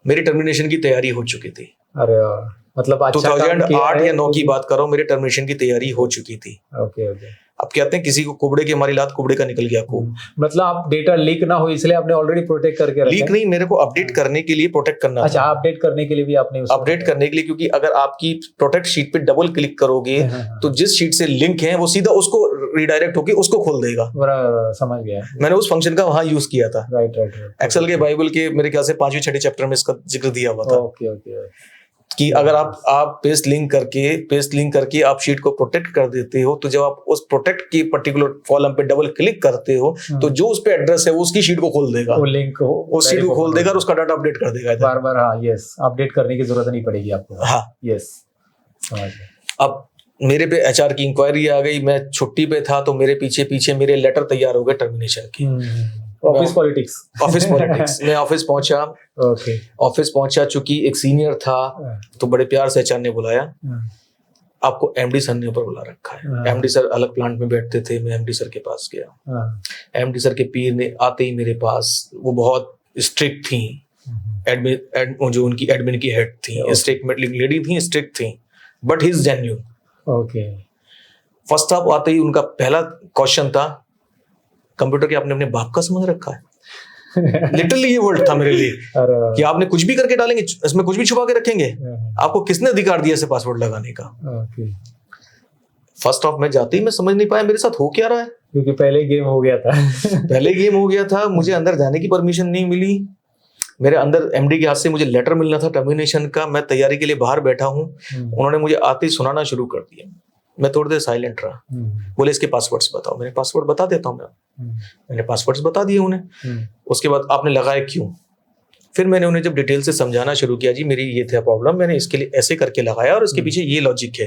मेरी टर्मिनेशन की तैयारी हो चुकी थी। अरे मतलब अच्छा 2008 या 9 की बात कर रहा हूँ, मेरे टर्मिनेशन की तैयारी हो चुकी थी। ओके। अब कहते हैं किसी को कुबड़े की हमारी लात कुबड़े का निकल गया को। मतलब आप डेटा लीक ना हो इसलिए आपने ऑलरेडी प्रोटेक्ट करके रखा है। लीक नहीं, मेरे को अपडेट करने के लिए प्रोटेक्ट करना। अच्छा, अपडेट करने के लिए भी आपने अपडेट करने के लिए, क्योंकि अगर आपकी प्रोटेक्ट शीट पे डबल क्लिक करोगे तो जिस शीट से लिंक है वो सीधा उसको रिडायरेक्ट होके उसको खोल देगा। समझ गया, मैंने उस फंक्शन का वहां यूज किया था। राइट। एक्सेल के बाइबल के मेरे ख्याल से 5वें-6वें चैप्टर में इसका जिक्र दिया हुआ था। ओके। कि अगर आप पेस्ट लिंक करके आप शीट को प्रोटेक्ट कर देते हो, तो जब आप उस प्रोटेक्ट की पर्टिकुलर कॉलम पे डबल क्लिक करते हो तो जो उस पे एड्रेस है वो उसकी शीट को खोल देगा, वो लिंक को उस शीट को खोल देगा और उसका डाटा अपडेट कर देगा बार-बार। हाँ, यस, अपडेट करने की जरूरत नहीं पड़ेगी आपको। हाँ, यस, समझ गया। अब मेरे पे HR की इंक्वायरी आ गई, मैं छुट्टी पे था, तो मेरे पीछे मेरे लेटर तैयार हो गए टर्मिनेशन की। Office politics. मैं ऑफिस पहुंचा। ओके। ऑफिस पहुंचा, चूंकि एक सीनियर था तो बड़े प्यार से HR ने बुलाया, आपको MD सर ने ऊपर बुला रखा है। MD सर अलग प्लांट में बैठते थे, मैं MD सर के पास गया। MD सर के पीर ने आते ही मेरे पास, वो बहुत स्ट्रिक्ट थी, जो उनकी एडमिन की हेड थी, स्ट्रिक्ट लेडी थी, स्ट्रिक्ट थी, but he is genuine. Okay. First of आते ही उनका पहला क्वेश्चन था, कंप्यूटर के आपने अपने बाप का समझ रखा है। लिटरली ये वर्ड था मेरे लिए कि आपने कुछ भी करके डालेंगे, इसमें कुछ भी छुपा के रखेंगे, आपको किसने अधिकार दिया इसे पासवर्ड लगाने का। फर्स्ट ऑफ मैं जाते ही मैं समझ नहीं पाया मेरे साथ हो क्या रहा है, क्योंकि पहले गेम हो गया था। मुझे अंदर जाने की परमिशन नहीं मिली। मेरे अंदर MD के हाथ से मुझे लेटर मिलना था टर्मिनेशन का, मैं तैयारी के लिए बाहर बैठा हूँ, उन्होंने मुझे आते ही सुनाना शुरू कर दिया। मैं थोड़ी देर साइलेंट रहा, बोले इसके पासवर्ड्स बताओ। मैंने पासवर्ड बता देता हूँ मैंने पासवर्ड्स बता दिए उन्हें। उसके बाद आपने लगाए क्यों, फिर मैंने उन्हें जब डिटेल से समझाना शुरू किया, जी मेरी ये था प्रॉब्लम, मैंने इसके लिए ऐसे करके लगाया और इसके पीछे ये लॉजिक है,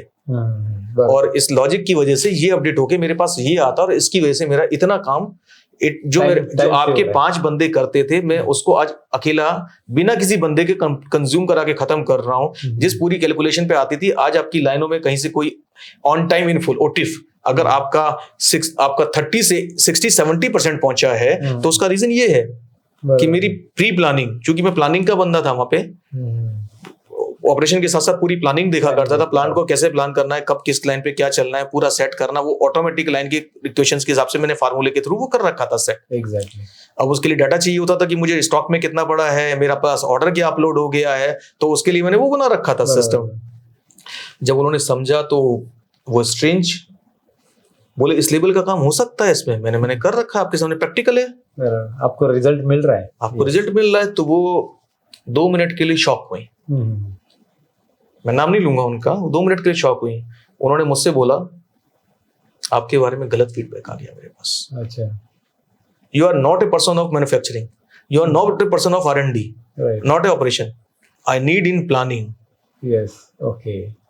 और इस लॉजिक की वजह से ये अपडेट होके मेरे पास ये आता, और इसकी वजह से मेरा इतना काम जो आपके 5 बंदे करते थे, मैं उसको आज अकेला बिना किसी बंदे के कंज्यूम करा के खत्म कर रहा हूँ। जिस पूरी कैलकुलेशन पे आती थी, आज आपकी लाइनों में कहीं से कोई on time in full OTIF अगर आपका 30-70% पहुंचा है तो उसका रीजन ये है कि मेरी प्री प्लानिंग, क्योंकि मैं प्लानिंग का बंदा था वहां पे, ऑपरेशन के साथ साथ पूरी प्लानिंग देखा करता था, प्लान को कैसे प्लान करना है, कब किस लाइन पे क्या चलना है, पूरा सेट करना, वो ऑटोमेटिक लाइन के इक्वेशंस के हिसाब से मैंने फार्मूले के थ्रू वो कर रखा था सेट। एग्जैक्टली। अब उसके लिए डाटा चाहिए होता था कि मुझे स्टॉक में कितना पड़ा है, मेरा पास ऑर्डर क्या अपलोड हो गया है, तो उसके लिए मैंने वो बना रखा था सिस्टम। जब उन्होंने समझा तो वो स्ट्रेंज बोले, इस लेवल का काम हो सकता है इसमें, मैंने कर रखा है, आपके सामने प्रैक्टिकल है, आपको रिजल्ट मिल रहा है, आपको रिजल्ट मिल रहा है। तो वो 2 मिनट के लिए शॉक हुई, मैं नाम नहीं लूंगा उनका, 2 मिनट के लिए शॉक हुई। उन्होंने मुझसे बोला, आपके बारे में गलत फीडबैक आ गया मेरे पास। अच्छा। You are not a person of manufacturing, you are not a person of R&D, not a operation, I need in planning. Yes, okay.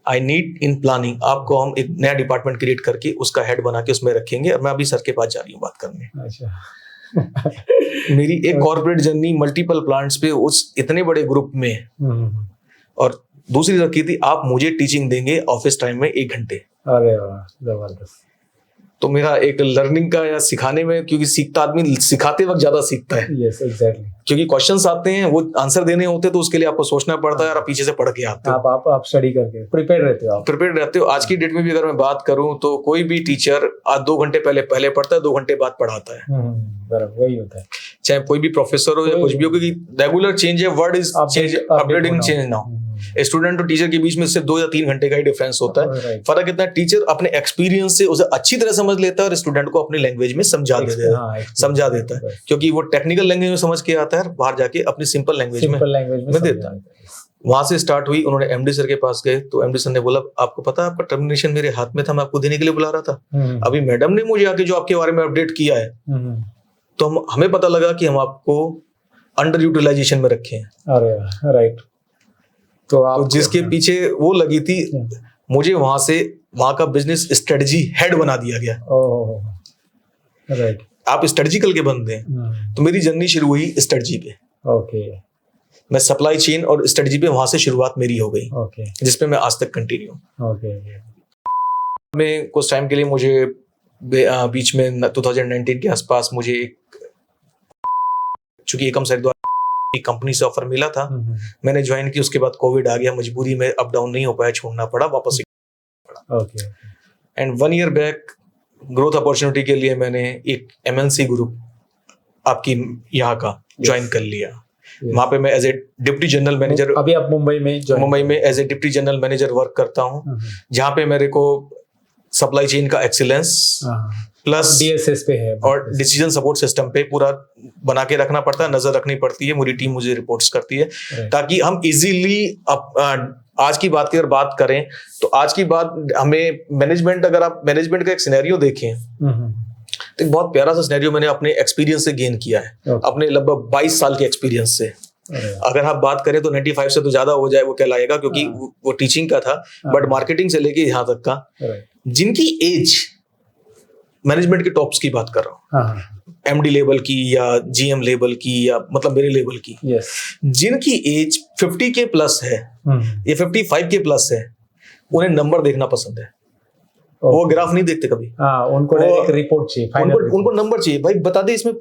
I need in planning, आपको हम एक नया डिपार्टमेंट क्रिएट करके उसका हेड बना के उसमें रखेंगे, और मैं अभी सर के पास जा रही हूँ बात करने। अच्छा। मेरी एक कॉर्पोरेट जर्नी मल्टीपल प्लांट्स पे उस इतने बड़े ग्रुप में, और दूसरी तरफ की थी, आप मुझे टीचिंग देंगे ऑफिस टाइम में 1 घंटे। अरे वाह, जबरदस्त। तो मेरा एक लर्निंग का या सिखाने में, क्योंकि सीखता आदमी सिखाते वक्त ज्यादा सीखता है। Yes, exactly. क्योंकि क्वेश्चंस आते हैं, वो आंसर देने होते हैं, तो उसके लिए आपको सोचना पड़ता है और आप पीछे से पढ़ के आते हो, आप स्टडी करके प्रिपेयर रहते हो, आप प्रिपेयर रहते हो। आज की डेट में भी अगर मैं बात करूं तो कोई भी टीचर आज 2 घंटे पहले पढ़ता है, 2 घंटे बाद पढ़ाता है। बराबर वही होता है, चाहे कोई भी प्रोफेसर हो या कुछ भी हो, क्योंकि रेगुलर चेंज है, word is change, updating change now. Student और टीचर के बीच में सिर्फ 2 या 3 घंटे का ही डिफरेंस होता है। फर्क इतना, टीचर अपने एक्सपीरियंस से उसे अच्छी तरह समझ लेता है और स्टूडेंट को अपनी लैंग्वेज में समझा देता है, क्योंकि वो टेक्निकल लैंग्वेज में समझ के आता है, बाहर जाके अपनी सिंपल लैंग्वेज में देता है। वहां से स्टार्ट हुई, उन्होंने एमडी सर के पास गए, तो एमडी सर ने बोला, आपको पता है आपका टर्मिनेशन मेरे हाथ में था, मैं आपको देने के लिए बुला रहा था, अभी मैडम ने मुझे आके जो आपके बारे में अपडेट किया है, तो हमें पता लगा कि हम आपको अंडर यूटिलाइजेशन में रखे हैं। अरे राइट। तो जिसके पीछे वो लगी थी, मुझे वहां का बिजनेस स्ट्रेटजी हेड बना दिया गया। राइट। आप स्ट्रेटजिकल के बंदे हैं, तो मेरी जर्नी शुरू हुई स्ट्रेटजी पे। ओके। मैं सप्लाई चेन और स्ट्रेटजी पे, वहां से शुरुआत मेरी हो गई, जिसपे मैं आज तक कंटिन्यू। में कुछ टाइम के लिए मुझे बीच में 2019 के आसपास मुझे चूंकि एकम सर द्वारा एक कंपनी से ऑफर मिला था, मैंने ज्वाइन की। उसके बाद कोविड आ गया, मजबूरी में अप डाउन नहीं हो पाया, छोड़ना पड़ा, वापस पड़ा। And 1 year back growth opportunity के लिए मैंने एक MNC ग्रुप आपकी यहाँ का ज्वाइन कर लिया। वहां पे मैं as a deputy general manager, अभी आप मुंबई में as a deputy general manager work करता हूँ, जहाँ पे मेरे को सप्लाई चेन का एक्सीलेंस प्लस DSS पे है और डिसीजन सपोर्ट सिस्टम पे पूरा बना के रखना पड़ता है, नजर रखनी पड़ती है, मेरी टीम मुझे रिपोर्ट्स करती है, ताकि हम इजीली आज की बात की अगर बात करें तो आज की बात हमें मैनेजमेंट, अगर आप मैनेजमेंट का एक सिनेरियो देखें तो एक बहुत प्यारा सा सिनेरियो मैंने अपने एक्सपीरियंस से गेन किया है, अपने लगभग 22 साल के एक्सपीरियंस से। अगर आप बात करें तो 95 से तो ज्यादा हो जाए वो कहलाएगा, क्योंकि वो टीचिंग का था, बट मार्केटिंग से लेके यहाँ तक का, जिनकी एज मैनेजमेंट के टॉप्स की बात कर रहा हूँ, MD लेवल की या GM लेवल की या मतलब मेरे लेवल की, जिनकी एज 50 के प्लस है या 55 के प्लस है, उन्हें नंबर देखना पसंद है। वो ग्राफ नहीं देखते कभी, उनको एक रिपोर्ट चाहिए, उनको नंबर चाहिए। भाई बता दे इसमें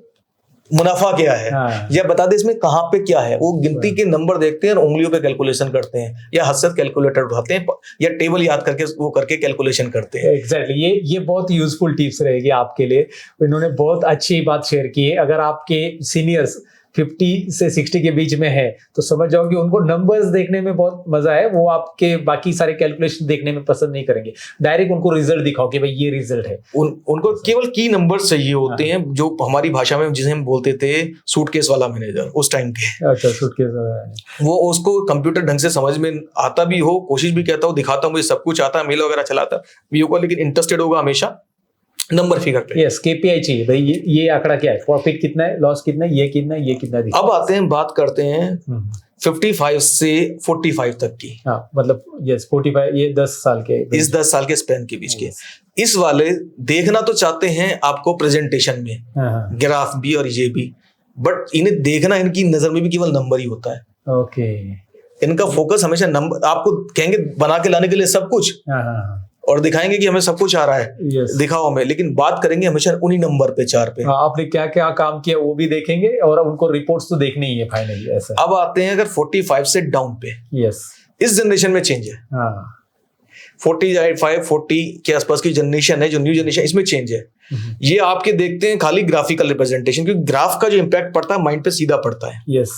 मुनाफा क्या है, या बता दे इसमें कहाँ पे क्या है। वो गिनती के नंबर देखते हैं और उंगलियों पे कैलकुलेशन करते हैं, या हद कैलकुलेटर उठाते हैं, या टेबल याद करके वो करके कैलकुलेशन करते हैं। एग्जैक्टली। ये बहुत यूजफुल टिप्स रहेगी आपके लिए। इन्होंने बहुत अच्छी बात शेयर की है। अगर आपके सीनियर्स 50 से 60 के बीच में है तो समझ जाओ कि उनको नंबर्स देखने में बहुत मजा है, वो आपके बाकी सारे कैलकुलेशन देखने में पसंद नहीं करेंगे। डायरेक्ट उनको रिजल्ट दिखाओ कि भाई ये रिजल्ट है। उनको केवल की नंबर्स चाहिए होते हैं, जो हमारी भाषा में जिसे हम बोलते थे सूटकेस वाला मैनेजर उस टाइम के। अच्छा, सूटकेस। वो उसको कंप्यूटर ढंग से समझ में आता भी हो, कोशिश भी करता हूँ, दिखाता हूँ मुझे सब कुछ आता है, मेल वगैरह चलाता भी होगा, लेकिन इंटरेस्टेड होगा हमेशा नंबर फिगर पे। यस, KPI चाहिए भाई, ये आंकड़ा क्या है, प्रॉफिट कितना है, लॉस कितना है, ये कितना है, ये कितना है। अब आते हैं, बात करते हैं 55 से 45 तक की। मतलब यस 45, ये 10 साल के, इस 10 साल के स्पेन के बीच के। इस वाले देखना तो चाहते हैं आपको प्रेजेंटेशन में, ग्राफ भी और ये भी, बट इन्हें देखना इनकी नजर में भी केवल नंबर ही होता है। ओके। इनका फोकस हमेशा नंबर, आपको कहेंगे बना के लाने के लिए सब कुछ, और दिखाएंगे कि हमें सब कुछ आ रहा है, Yes. दिखाओ हमें, लेकिन बात करेंगे हमेशा उन्हीं नंबर पे 4 पे। हाँ, आपने क्या क्या काम किया वो भी देखेंगे और उनको रिपोर्ट्स तो देखनी ही है फाइनली, ऐसा। अब आते हैं अगर 45 से डाउन पे, यस। इस जनरेशन में चेंज है। हाँ। 45 40 के आसपास की जनरेशन है, जो न्यू जनरेशन, इसमें चेंज है। ये आपके देखते हैं खाली ग्राफिकल रिप्रेजेंटेशन, क्योंकि ग्राफ का जो इंपैक्ट पड़ता है माइंड पे सीधा पड़ता है। यस।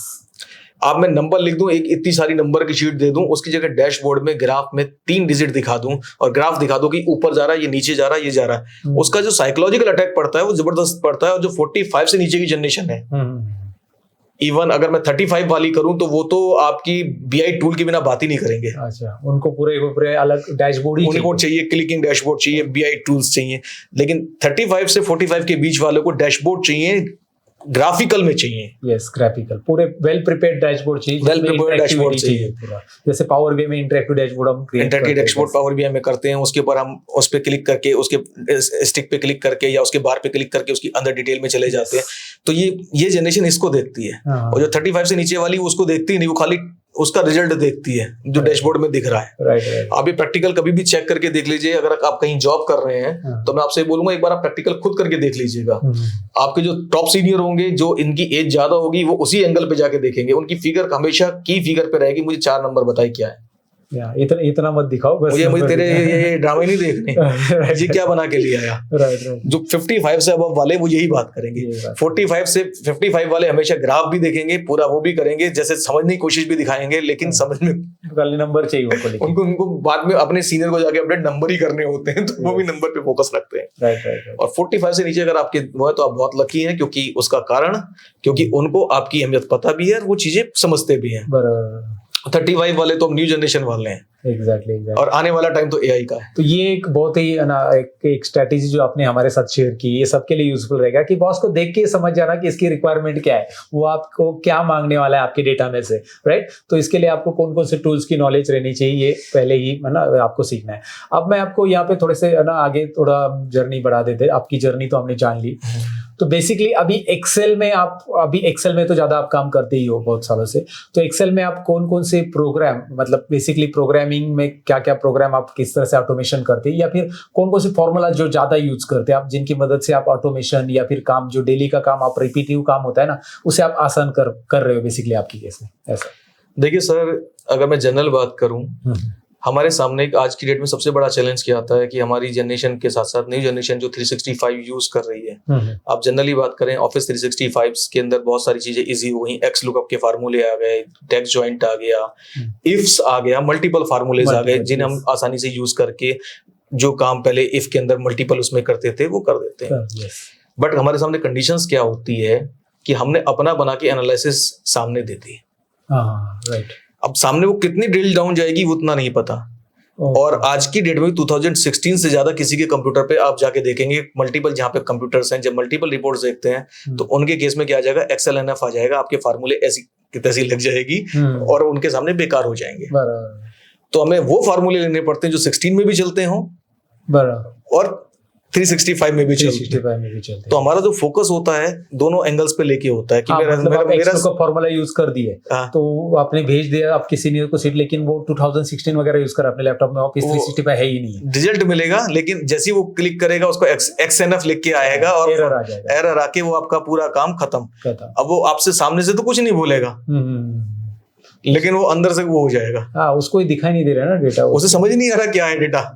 आप मैं नंबर लिख दूं, एक इतनी सारी नंबर की शीट दे दूं, उसकी जगह डैशबोर्ड में ग्राफ में 3 डिजिट दिखा दूं और ग्राफ दिखा दूं कि ऊपर जा रहा है, ये नीचे जा रहा है, ये जा रहा है, उसका जो साइकोलॉजिकल अटैक पड़ता है वो जबरदस्त पड़ता है। और जो 45 से नीचे की जनरेशन है, इवन अगर मैं 35 वाली करूं तो वो तो आपकी बीआई टूल के बिना बात ही नहीं करेंगे। अच्छा, उनको पूरे अलग डैशबोर्ड ही उनको चाहिए, क्लिकिंग डैशबोर्ड चाहिए, बीआई टूल्स चाहिए। लेकिन 35 से 45 के बीच वालों को डैशबोर्ड चाहिए, ग्राफिकल में चाहिए। यस, ग्राफिकल, पूरे वेल प्रिपेयर्ड डैशबोर्ड चाहिए, वेल प्रिपेयर्ड डैशबोर्ड चाहिए पूरा। जैसे पावर बीआई में इंटरैक्टिव डैशबोर्ड हम create interactive dashboard power BI में करते हैं, उसके ऊपर हम उस पे क्लिक करके, उसके स्टिक पे क्लिक करके या उसके बार पे क्लिक करके उसकी अंदर डिटेल में चले जाते हैं। तो ये जनरेशन इसको देखती है। और जो 35 से नीचे वाली उसको देखती नहीं, वो खाली उसका रिजल्ट देखती है जो डैशबोर्ड में दिख रहा है। राइट। आप ये प्रैक्टिकल कभी भी चेक करके देख लीजिए। अगर आप कहीं जॉब कर रहे हैं तो मैं आपसे बोलूंगा एक बार आप प्रैक्टिकल खुद करके देख लीजिएगा। आपके जो टॉप सीनियर होंगे, जो इनकी एज ज्यादा होगी, वो उसी एंगल पे जाके देखेंगे। उनकी फिगर हमेशा की फिगर पे रहेगी, मुझे 4 नंबर बताइए क्या है। इतना मत दिखाओ बस, मुझे तेरे ये ड्रामे नहीं देखने। ये क्या बना के लिया आया। राइट। जो 55 से अब वाले वो यही बात करेंगे। 45 से 55 वाले हमेशा ग्राफ भी देखेंगे, पूरा वो भी करेंगे, जैसे समझने की कोशिश भी दिखाएंगे, लेकिन समझ में नंबर चाहिए उनको बाद में अपने सीनियर को जाके अपडेट नंबर ही करने होते हैं, तो वो भी नंबर पे फोकस रखते हैं। राइट। और 45 से नीचे अगर आपके वो है तो आप बहुत लकी हैं, क्योंकि उसका कारण, क्योंकि उनको आपकी अहमियत पता भी है, वो चीजें समझते भी हैं। 35 वाले तो न्यू जनरेशन वाले हैं। एग्जैक्टली। और आने वाला टाइम तो एआई का है। तो ये एक बहुत ही एक स्ट्रेटेजी जो आपने हमारे साथ शेयर की, ये सबके लिए यूजफुल रहेगा कि बॉस को देख के समझ जाना कि इसकी रिक्वायरमेंट क्या है, वो आपको क्या मांगने वाला है आपके डेटा में से, राइट। तो इसके लिए आपको कौन कौन से टूल्स की नॉलेज रहनी चाहिए, ये पहले ही है ना आपको सीखना है। अब मैं आपको यहाँ पे थोड़े से है ना आगे थोड़ा जर्नी बढ़ा देते। आपकी जर्नी तो हमने जान ली। तो बेसिकली अभी एक्सेल में तो ज्यादा आप काम करते ही हो बहुत सालों से। तो एक्सेल में आप कौन कौन से प्रोग्राम, मतलब बेसिकली प्रोग्रामिंग में क्या क्या प्रोग्राम आप किस तरह से ऑटोमेशन करते हैं, या फिर कौन कौन से फॉर्मूला जो ज्यादा यूज करते हैं आप, जिनकी मदद से आप ऑटोमेशन या फिर काम जो डेली का काम आप रिपीटिव काम होता है ना, उसे आप आसान कर रहे हो बेसिकली आपकी केस में, ऐसा। देखिए सर, अगर मैं जनरल बात करूं, हमारे सामने आज की डेट में सबसे बड़ा चैलेंज क्या आता है कि हमारी जनरेशन के साथ साथ न्यू जनरेशन जो 365 यूज कर रही है। आप जनरली बात करें, ऑफिस 365 के अंदर बहुत सारी चीजें इजी हो गई। एक्स लुकअप के फार्मूले आ गए, टेक्स्ट जॉइंट आ गया, इफ्स आ गया, मल्टीपल फार्मूलेज आ गए, जिन्हें हम आसानी से यूज करके जो काम पहले इफ के अंदर मल्टीपल उसमें करते थे वो कर देते हैं। बट हमारे सामने कंडीशंस क्या होती है कि हमने अपना बना के एनालिसिस सामने देती है। राइट। अब सामने वो कितनी ड्रिल डाउन जाएगी वो उतना नहीं पता। और आज की डेट में 2016 से ज्यादा किसी के कंप्यूटर पे आप जाके देखेंगे, मल्टीपल जहां पे कंप्यूटर्स हैं, जब मल्टीपल रिपोर्ट्स देखते हैं तो उनके केस में क्या आ जाएगा, एक्सेल एनएफ आ जाएगा, आपके फार्मूले ऐसी की तैसी लग जाएगी और उनके सामने बेकार हो जाएंगे। तो हमें वो फार्मूले लेने पड़ते हैं जो 16 में भी चलते हों और 365 में भी चलते हैं। तो हमारा जो फोकस होता है दोनों एंगल्स पे लेके होता है कि मेरा फॉर्मूला यूज कर दिए तो आपने भेज दिया आपके सीनियर को सीट, लेकिन वो 2016 वगैरह यूज कर अपने लैपटॉप में, ऑफिस 365 है ही नहीं। रिजल्ट मिलेगा, लेकिन जैसे ही वो क्लिक करेगा उसको XNF लिख के आएगा और एरर आके वो आपका पूरा काम खत्म। अब वो आपसे सामने से तो कुछ नहीं बोलेगा, लेकिन वो अंदर से वो हो जाएगा। उसको ही दिखाई नहीं दे रहा है ना डेटा, उसे समझ नहीं आ रहा क्या है डेटा।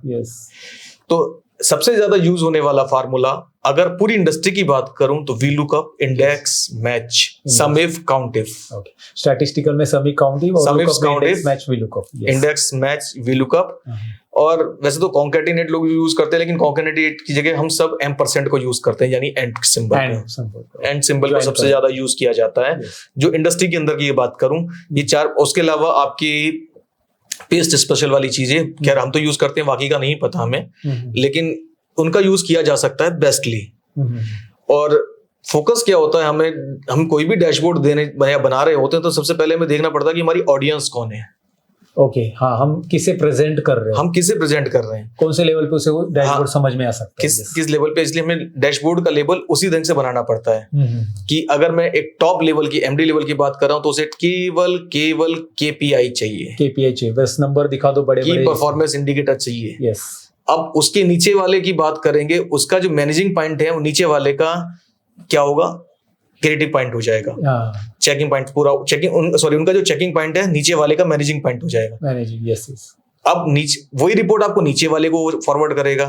तो सबसे ज्यादा यूज होने वाला फार्मूला अगर पूरी इंडस्ट्री की बात करूं तो VLOOKUP, index, match, sum if, count if. Statistical में sum if, count if, match, VLOOKUP, index, match, VLOOKUP। और वैसे तो कॉन्कैटिनेट लोग यूज करते हैं, लेकिन कॉन्कैटिनेट की जगह हम सब M% को यूज करते हैं, यानी एंड सिंबल को सबसे ज्यादा यूज किया जाता है। जो इंडस्ट्री के अंदर की ये बात करूं, ये 4। उसके अलावा आपकी पेस्ट स्पेशल वाली चीजें खैर हम तो यूज करते हैं, बाकी का नहीं पता हमें, लेकिन उनका यूज किया जा सकता है बेस्टली। और फोकस क्या होता है, हम कोई भी डैशबोर्ड बना रहे होते हैं तो सबसे पहले हमें देखना पड़ता है कि हमारी ऑडियंस कौन है। हम किसे प्रेजेंट कर रहे हैं, कौन से लेवल पे उसे वो डैशबोर्ड समझ में आ सकता है, किस लेवल पे। इसलिए हमें डैशबोर्ड का लेवल उसी ढंग से बनाना पड़ता है कि अगर मैं एक टॉप लेवल की MD लेवल की बात कर रहा हूं तो उसे केवल KPI चाहिए, बस नंबर दिखा दो, बड़े की परफॉर्मेंस इंडिकेटर चाहिए। अब उसके नीचे वाले की बात करेंगे, उसका जो मैनेजिंग पॉइंट है वो नीचे वाले का क्या होगा, क्रिएटिव पॉइंट हो जाएगा। चेकिंग पॉइंट पूरा उनका जो चेकिंग पॉइंट है नीचे वाले का मैनेजिंग पॉइंट हो जाएगा। Managing, yes yes. अब नीचे वही रिपोर्ट आपको नीचे वाले को फॉरवर्ड करेगा।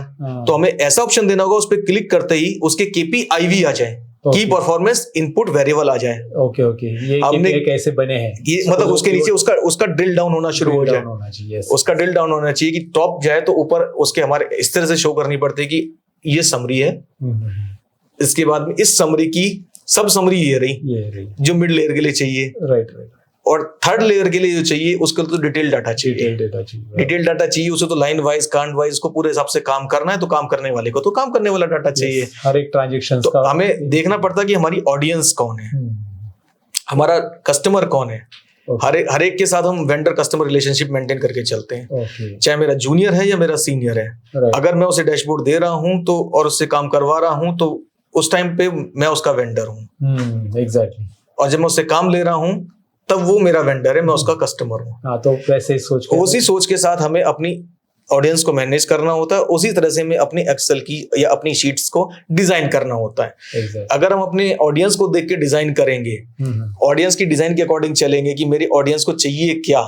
तो हमें ऐसा ऑप्शन देना होगा, उस पर क्लिक करते ही उसके KPIV आ जाए, की परफॉर्मेंस इनपुट वेरिएबल आ जाए। ओके ओके, ये KPI कैसे बने हैं, ये मतलब उसके नीचे उसका ड्रिल डाउन होना शुरू हो जाए। उसका ड्रिल डाउन होना चाहिए कि टॉप जाए तो ऊपर उसके हमारे इस तरह से शो करनी पड़ती है कि ये समरी है, इसके बाद में इस समरी की सब समरी ये रही जो मिड लेयर के लिए चाहिए, राइट, और थर्ड लेयर के लिए जो चाहिए उसको तो डिटेल डाटा चाहिए, डिटेल डाटा चाहिए उसे तो लाइन वाइज कांट वाइज को पूरे हिसाब से काम करना है, तो काम करने वाले को तो काम करने वाला डाटा चाहिए, हर एक ट्रांजैक्शन तो हमें देखना पड़ता है कि हमारी ऑडियंस कौन है, हमारा कस्टमर कौन है। हर एक के साथ हम वेंडर कस्टमर रिलेशनशिप मेंटेन करके चलते हैं, चाहे मेरा जूनियर है या मेरा सीनियर है। अगर मैं उसे डैशबोर्ड दे रहा हूं तो और उससे काम करवा रहा हूं तो उस टाइम पे मैं उसका वेंडर हूँ। एग्जैक्टली। और जब मैं उससे काम ले रहा हूँ तब वो मेरा वेंडर है, मैं उसका कस्टमर हूँ। हाँ, तो वैसे उसी सोच के साथ हमें अपनी ऑडियंस को मैनेज करना होता है, उसी तरह से हमें अपनी एक्सेल की या अपनी शीट्स को डिजाइन करना होता है। अगर हम अपने ऑडियंस को देख के डिजाइन करेंगे, ऑडियंस की डिजाइन के अकॉर्डिंग चलेंगे कि मेरी ऑडियंस को चाहिए क्या,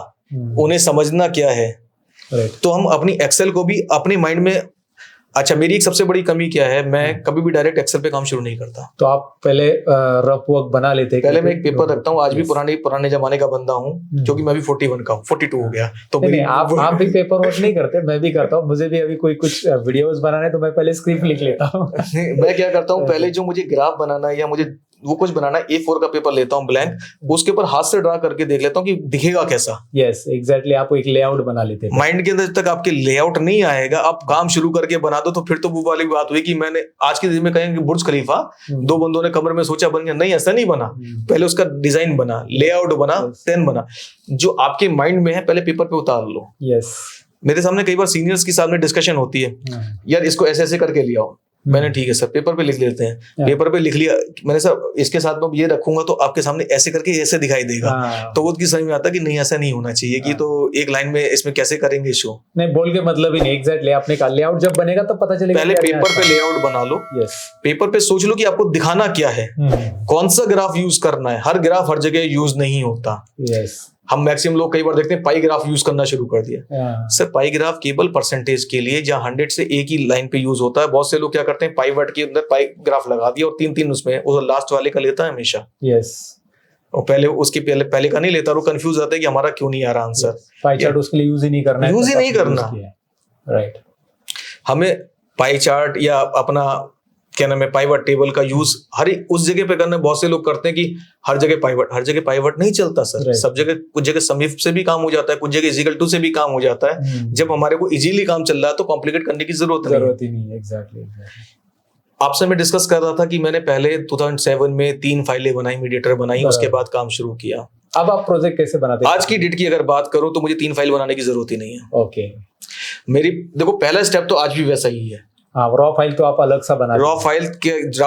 उन्हें समझना क्या है, तो हम अपनी एक्सेल को भी अपने माइंड में। अच्छा, मेरी एक सबसे बड़ी कमी क्या है, मैं कभी भी डायरेक्ट एक्सेल पे काम शुरू नहीं करता। तो आप पहले रफ वर्क बना लेते हैं? पहले मैं एक पेपर रखता हूँ, आज भी पुराने जमाने का बंदा हूँ, क्योंकि मैं भी 41 का हूँ, 42 हो गया तो आप भी पेपर वर्क नहीं करते? मैं भी करता हूँ, मुझे भी अभी कोई कुछ वीडियोस बनाने तो मैं पहले स्क्रिप्ट लिख लेता हूँ। मैं क्या करता हूँ, पहले जो मुझे ग्राफ बनाना है या मुझे वो कुछ बनाना है, A4 का पेपर लेता हूँ ब्लैंक, उसके ऊपर हाथ से ड्रा करके देख लेता हूँ कि दिखेगा कैसा। यस एग्जैक्टली, आप एक लेआउट बना लेते हैं। माइंड के अंदर जब तक आपके लेआउट नहीं आएगा, आप काम शुरू करके बना दो तो फिर तो वो वाली बात हुई कि मैंने आज के दिन में कहेंगे बुर्ज खलीफा 2 बंदों ने कमरे में सोचा बन गया, नहीं ऐसा नहीं बना। पहले उसका डिजाइन बना, लेआउट बना, देन बना। जो आपके माइंड में है पहले पेपर पे उतार लो। यस, मेरे सामने कई बार सीनियर्स के सामने डिस्कशन होती है, यार इसको ऐसे ऐसे करके ले आओ। मैंने ठीक है सर, पेपर पे लिख लेते हैं। पेपर पे लिख लिया मैंने, सर इसके साथ में ये रखूंगा तो आपके सामने ऐसे करके ऐसे दिखाई देगा। तो वो की समझ में आता कि नहीं ऐसा नहीं होना चाहिए कि तो एक लाइन में इसमें कैसे करेंगे शो, नहीं बोल के मतलब ही नहीं। एग्जैक्टली, आपने कहा लेआउट जब बनेगा तब पता चलेगा। पहले पेपर पे लेआउट बना लो। पेपर पे सोच लो कि आपको दिखाना क्या है, कौन सा ग्राफ यूज करना है। हर ग्राफ हर जगह यूज नहीं होता। हम मैक्सिमम लोग कई बार देखते हैं पाई ग्राफ यूज करना शुरू कर दिया। सर पाई ग्राफ केवल परसेंटेज के लिए, जहां 100 से एक ही लाइन पे यूज होता है। बहुत से लोग क्या करते हैं, पाई वर्ड के अंदर पाई ग्राफ लगा दिया और 3-3 उसमें, वो लास्ट वाले का लेता है हमेशा। यस, और पहले का नहीं लेता, वो कंफ्यूज रहता है कि हमारा क्यों नहीं आ रहा आंसर। पाई चार्ट उसके लिए यूज ही नहीं करना है, यूज ही नहीं करना। राइट, हमें पाई चार्ट या अपना क्या नाम है पाइवट टेबल का यूज हर उस जगह पे करना। बहुत से लोग करते हैं कि हर जगह पाइवट नहीं चलता सर। सब जगह, कुछ जगह समीप से भी काम हो जाता है, कुछ जगह इजिकल टू से भी काम हो जाता है। जब हमारे को इजीली काम चल रहा है तो कॉम्प्लिकेट करने की जरूरत ही नहीं। एग्जैक्टली। आपसे मैं डिस्कस कर रहा था कि मैंने पहले 2007 में 3 फाइलें बनाई, मीडिएटर बनाई, उसके बाद काम शुरू किया। अब आप प्रोजेक्ट कैसे बनाते हैं? आज की डेट की अगर बात करूं तो मुझे 3 फाइल बनाने की जरूरत ही नहीं है। ओके, मेरी देखो पहला स्टेप तो आज भी वैसा ही है। रॉ फाइल तो आप अलग सा बना, रॉ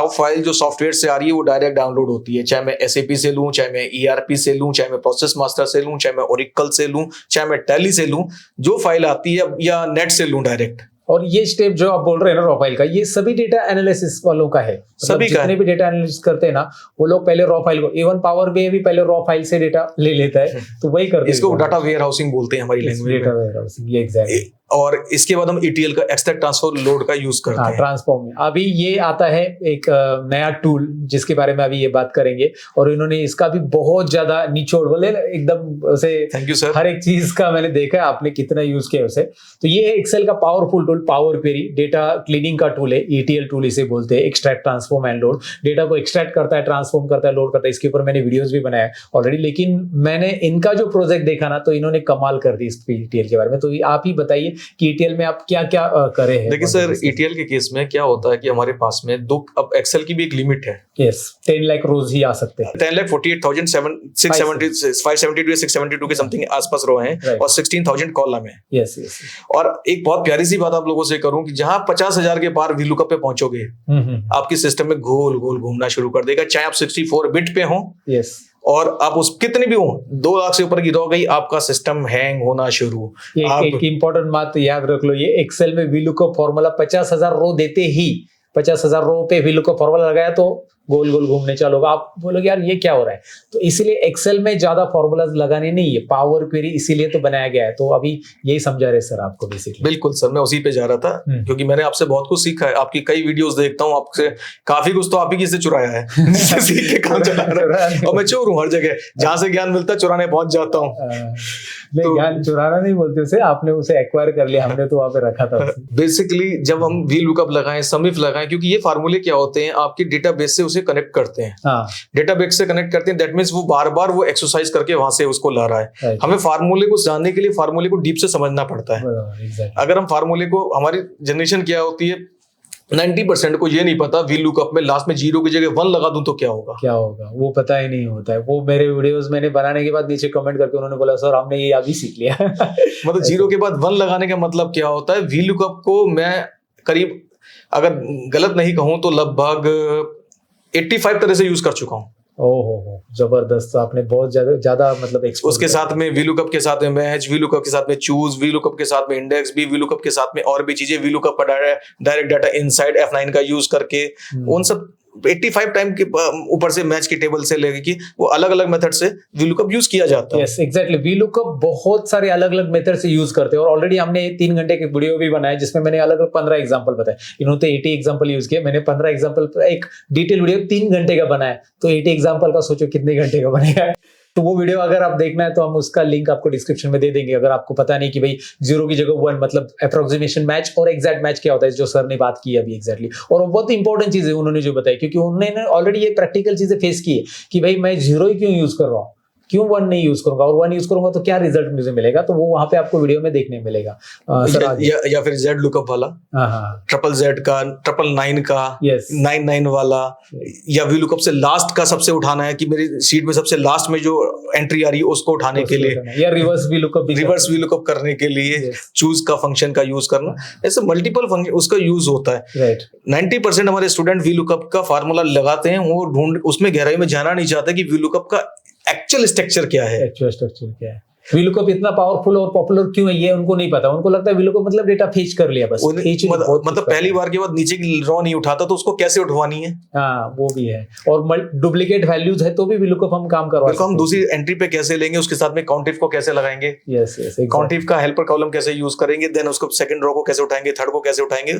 फाइल जो सॉफ्टवेयर से आ रही है वो डायरेक्ट डाउनलोड होती है। चाहे मैं SAP से लूं, चाहे मैं ERP से लूं, चाहे मैं प्रोसेस मास्टर से लूं, चाहे मैं ओरेकल से लूं, चाहे मैं टैली से लूं, जो फाइल आती है या नेट से लूं डायरेक्ट। और ये स्टेप जो आप बोल रहे हैं ना रॉ फाइल का, ये सभी डेटा एनालिसिस वालों का है। सभी का जितने भी डेटा एनालिसिस करते हैं ना, वो लोग पहले रॉ फाइल को, इवन पावर BI भी पहले रॉ फाइल से डेटा ले लेता है, तो वही करते हैं। इसको डाटा वेयर हाउसिंग बोलते हैं हमारी लैंग्वेज में। डेटा वेयर हाउसिंग, ये एग्जैक्टली। और इसके बाद हम ETL का एक्सट्रैक्ट ट्रांसफर लोड का यूज करते हैं। ट्रांसफॉर्म में अभी ये आता है एक नया टूल जिसके बारे में अभी ये बात करेंगे, और इन्होंने इसका भी बहुत ज्यादा निचोड़ बोले एकदम से, थैंक यू सर, हर एक चीज का मैंने देखा है आपने कितना यूज किया उसे। तो ये है एक्सेल का powerful tool, power query data cleaning का टूल है, ETL टूल इसे बोलते हैं। Extract transform and load, data को एक्सट्रैक्ट करता है, ट्रांसफॉर्म करता है, लोड करता है। इसके ऊपर मैंने वीडियोस भी बनाया ऑलरेडी, लेकिन मैंने इनका जो प्रोजेक्ट देखा ना, तो इन्होंने कमाल कर दी इस ETL के बारे में। तो आप ही बताइए कि ETL में आप क्या क्या करे हैं? देखिए सर, ETL के केस में क्या होता है कि हमारे पास में अब एक्सेल की भी एक लिमिट है। यस, 10 लाख रोज ही आ सकते हैं। 10,48,572 या 672 के समथिंग आसपास रो हैं, और 16,000 कॉलम है। Yes yes. और एक बहुत प्यारी सी बात आप लोगों से करूं कि जहां 50,000 के पार VLOOKUP पे पहुंचोगे, आपकी सिस्टम में गोल गोल घूमना शुरू कर देगा। चाहे आप 64 बिट पे हो, यस, और आप उस कितने भी हो 2 लाख से ऊपर की रो गई, आपका सिस्टम हैंग होना शुरू। एक इंपॉर्टेंट बात तो याद रख लो, ये एक्सेल में VLOOKUP फॉर्मूला 50,000 रो देते ही 50,000 रो पे VLOOKUP फॉर्मूला लगाया तो गोल गोल घूमने चालू होगा। आप बोलोगे यार ये क्या हो रहा है, तो इसीलिए एक्सेल में ज्यादा फॉर्मूलाज लगाने नहीं है, पावर क्वेरी इसीलिए तो बनाया गया है। तो अभी यही समझा रहे सर आपको बेसिकली। बिल्कुल सर, मैं उसी पे जा रहा था क्योंकि मैंने आपसे बहुत कुछ सीखा है, आपकी कई वीडियोस देखता हूँ, आपसे काफी कुछ तो आप ही से चुराया है जिससे सीख के काम चला रहा है। और मैं चोर हूँ, हर जगह जहां से ज्ञान मिलता है चुराने पहुंच जाता हूँ। नहीं, ज्ञान चुराना नहीं बोलते उसे, आपने उसे एक्वायर कर लिया, हमने तो वहां पे रखा था। बेसिकली जब हम VLOOKUP लगाएं, सम इफ लगाएं, क्योंकि ये फार्मूले क्या होते हैं, आपके डेटाबेस से उसे कनेक्ट करते हैं। डेटाबेस से कनेक्ट करते हैं, दैट मींस वो बार बार वो एक्सरसाइज करके वहां से उसको ला रहा है। हमें फार्मूले को जानने के लिए फार्मूले को डीप से समझना पड़ता है। अगर हम फार्मूले को, हमारी जनरेशन क्या होती है, 90% को ये नहीं पता VLOOKUP में लास्ट में 0 की जगह 1 लगा दूं तो क्या होगा, वो पता ही नहीं होता है। वो मेरे वीडियोस मैंने बनाने के बाद नीचे कमेंट करके उन्होंने बोला सर हमने ये अभी सीख लिया। मतलब 0 के बाद 1 लगाने का मतलब क्या होता है, VLOOKUP को मैं करीब, अगर गलत नहीं कहूं तो लगभग 85 तरह से यूज कर चुका हूं। ओहो, जबरदस्त, आपने बहुत ज्यादा मतलब उसके साथ में VLOOKUP के साथ में मैच, VLOOKUP के साथ में चूज, VLOOKUP के साथ में इंडेक्स भी, VLOOKUP के साथ में और भी चीजें, VLOOKUP का डायरेक्ट डाटा इनसाइड F9 का यूज करके उन सब 85 टाइम के ऊपर से मैच की टेबल से लेके कि वो अलग अलग मेथड से VLOOKUP यूज किया जाता है। यस एग्जैक्टली, VLOOKUP बहुत सारे अलग अलग मेथड से यूज करते हैं और ऑलरेडी हमने 3 घंटे के वीडियो भी बनाए जिसमें मैंने अलग अलग 15 एग्जांपल बताए। इन्होंने तो 80 एग्जांपल यूज किए, मैंने 15 एग्जांपल, एक डिटेल वीडियो 3 घंटे का बनाया, तो 80 एग्जांपल का सोचो कितने घंटे का बनेगा। तो वो वीडियो अगर आप देखना है तो हम उसका लिंक आपको डिस्क्रिप्शन में दे देंगे। अगर आपको पता नहीं कि भाई 0 की जगह 1 मतलब अप्रोक्सीमेशन मैच और एग्जैक्ट मैच क्या होता है, जो सर ने बात की अभी एग्जैक्टली, और वो बहुत इंपॉर्टेंट चीज है उन्होंने जो बताई, क्योंकि उन्होंने ऑलरेडी ये प्रैक्टिकल चीजें फेस की है कि भाई मैं 0 ही क्यों यूज कर रहा हूँ, क्यों 1 नहीं यूज करूंगा, और 1 यूज करूंगा तो क्या रिजल्ट मुझे मिलेगा, तो वो वहां पे आपको वीडियो में देखने मिलेगा। या फिर ZLOOKUP वाला, ZZZ का, 999 का, 99 वाला, या VLOOKUP से लास्ट का सबसे उठाना है कि मेरी शीट में सबसे लास्ट में जो एंट्री आ रही है उसको उठाने के लिए, या रिवर्स VLOOKUP करने के लिए चूज का फंक्शन का यूज करना, ऐसे मल्टीपल फंक्शन उसका यूज होता है। 90% हमारे स्टूडेंट VLOOKUP का फार्मूला लगाते हैं, वो उसमें गहराई में जाना नहीं चाहते कि VLOOKUP का एक्चुअल स्ट्रक्चर क्या है। VLOOKUP इतना पावरफुल और पॉपुलर क्यों है ये उनको नहीं पता। उनको लगता है VLOOKUP मतलब डेटा फेच कर लिया बस, मतलब पहली बार के बाद नीचे की रॉ नहीं उठाता तो उसको कैसे उठवानी है, वो भी है। और डुप्लीकेट वैल्यूज है तो भी VLOOKUP हम काम करवा सकते हैं। हम दूसरी एंट्री पे कैसे लेंगे, उसके साथ में काउंटिफ को कैसे लगाएंगे, काउंटिफ का हेल्पर कॉलम कैसे यूज करेंगे, देन उसको सेकंड रो को कैसे उठाएंगे, थर्ड को कैसे उठाएंगे।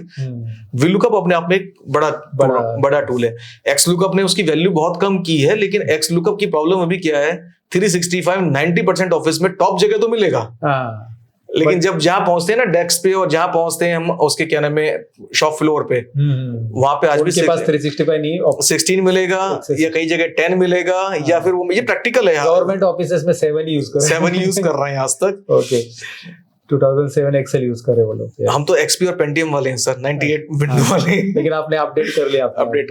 VLOOKUP अपने आप में एक बड़ा टूल है। XLOOKUP ने उसकी वैल्यू बहुत कम की है, लेकिन XLOOKUP की प्रॉब्लम अभी क्या है, 365 90% ऑफिस में टॉप जगह तो मिलेगा, लेकिन जब जहां पहुंचते हैं ना डेस्क पे, और जहां पहुंचते हैं हम उसके क्या नाम है शॉप फ्लोर पे, वहां पे आज भी पास 365 नहीं, 16 मिलेगा या कई जगह 10 मिलेगा, या फिर वो ये प्रैक्टिकल है। गवर्नमेंट ऑफिसेस में 7 यूज कर रहे हैं आज तक। ओके, 2007 एक्सेल यूज कर रहे वो लोग। हम तो XP और पेंटियम वाले हैं सर, 98 विंडो वाले। लेकिन आपने अपडेट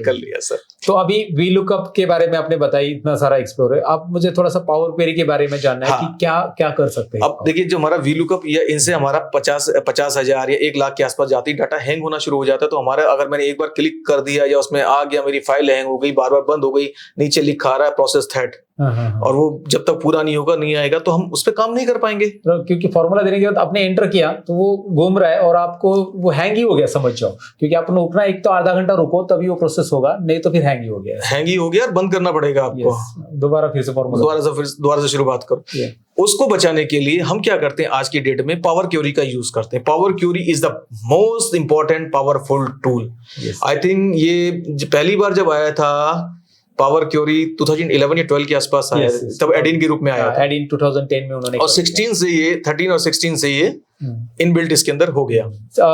कर लिया सर। तो अभी VLOOKUP के बारे में आपने बताई, इतना सारा एक्सप्लोर है। अब मुझे थोड़ा सा पावर क्वेरी के बारे में जानना है कि क्या कर सकते हैं। अब देखिए, जो हमारा VLOOKUP या इनसे हमारा 50,000 या 1 लाख के आसपास जाती डाटा हैंग होना शुरू हो जाता है। तो हमारा, अगर मैंने एक बार क्लिक कर दिया या उसमें आ गया, मेरी फाइल हैंग हो गई, बार बार बंद हो गई, नीचे लिखा आ रहा है प्रोसेस थ्रेड, और वो जब तक पूरा नहीं आएगा तो हम उस पर काम नहीं कर पाएंगे, क्योंकि फॉर्मूला देने के बाद आपने एंटर किया तो वो घूम रहा है और आपको वो हैंग ही हो गया, समझ जाओ। क्योंकि आपने रुकना, एक तो आधा घंटा रुको तभी वो प्रोसेस होगा, नहीं तो फिर हैंग ही हो गया और बंद करना पड़ेगा आपको। दोबारा फिर से फॉर्मूला दोबारा से शुरुआत करो। उसको बचाने के लिए हम क्या करते हैं, आज की डेट में पावर क्वेरी का यूज करते हैं। Power query is the most important powerful tool. I think ये पहली बार जब आया था पावर क्वेरी 2011 या 12 के आसपास आया, तब एडिन के रूप में आया था। एडिन 2010 में उन्होंने, और 16 से ये 13 और 16 से ये इनबिल्ट इसके अंदर हो गया।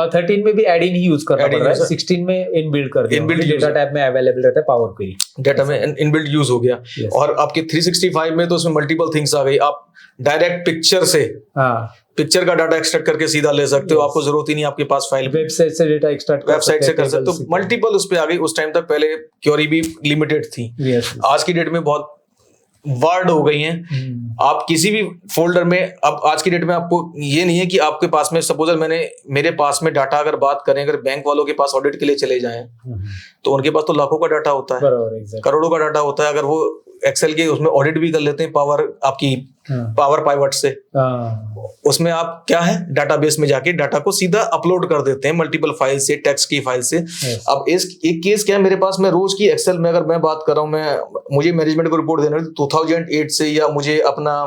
13 में भी एडिन ही यूज करना पड़ रहा है, 16 में इनबिल्ट कर दिया। इनबिल्ट डेटा टाइप में अवेलेबल रहता है पावर क्वेरी, डेटा में इनबिल्ट यूज हो गया। और आपके 365 में तो उसमें मल्टीपल थिंग्स आ गई। आप डायरेक्ट पिक्चर से पिक्चर का डाटा एक्सट्रैक्ट करके सीधा ले सकते हो, आपको जरूरत ही नहीं आपके पास फाइल, वेबसाइट से डेटा एक्सट्रैक्ट वेबसाइट से कर सकते हो। मल्टीपल उस पे आ गई। उस टाइम तक पहले क्वेरी भी लिमिटेड थी। आज की डेट में बहुत वर्ड हो गई हैं, आप किसी भी फोल्डर में, अब आज की डेट में आपको ये नहीं है कि आपके पास में सपोज मेरे पास में डाटा, अगर बात करें, अगर बैंक वालों के पास ऑडिट के लिए चले जाएं तो उनके पास तो लाखों का डाटा होता है, करोड़ों का डाटा होता है। अगर वो एक्सेल के उसमें ऑडिट भी कर लेते हैं पावर पाइवट से, उसमें आप क्या है डाटाबेस में जाके डाटा को सीधा अपलोड कर देते हैं मल्टीपल फाइल से, टेक्स्ट की फाइल से। अब एक केस क्या है मेरे पास, मैं रोज की एक्सेल में अगर मैं बात कर रहा हूँ, मुझे मैनेजमेंट को रिपोर्ट देना है 2008 से, या मुझे अपना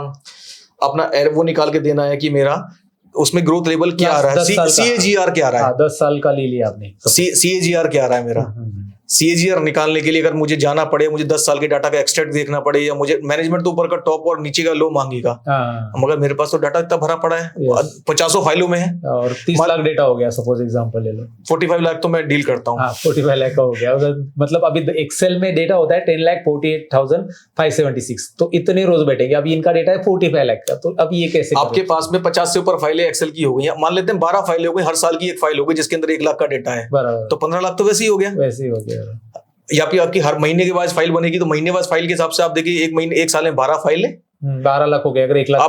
वो निकाल के देना है कि मेरा उसमें ग्रोथ लेवल क्या आ रहा है, CAGR क्या आ रहा है, 10 साल का ले लिया आपने, CAGR क्या आ रहा है मेरा। CAGR निकालने के लिए अगर मुझे जाना पड़े, मुझे 10 साल के डाटा का एक्सट्रैक्ट देखना पड़े, या मुझे मैनेजमेंट तो ऊपर का टॉप और नीचे का लो मांगेगा, मगर मेरे पास तो डाटा इतना भरा पड़ा है, 50 फाइलों में है, और 30 लाख डेटा हो गया, सपोज एग्जांपल ले लो, 45 लाख तो मैं डील करता हूँ। 45 लाख का हो गया, मतलब अभी एक्सेल में डेटा होता है 10,48,576, तो इतने रोज बैठेंगे। अभी इनका डेटा है 45 लाख का, तो अब ये कैसे आपके पास में 50 से ऊपर फाइलें एक्सेल की हो गई, मान लेते हैं 12 फाइलें हो गई, हर साल की एक फाइल हो गई जिसके अंदर 1 लाख का डेटा है, तो 15 लाख तो वैसे ही हो गया। या फिर आपकी हर महीने के बाद फाइल बनेगी, तो महीने बाद फाइल के हिसाब से आप देखिए एक साल में 12 फाइलें, 12 लाख हो गया अगर 1 लाख।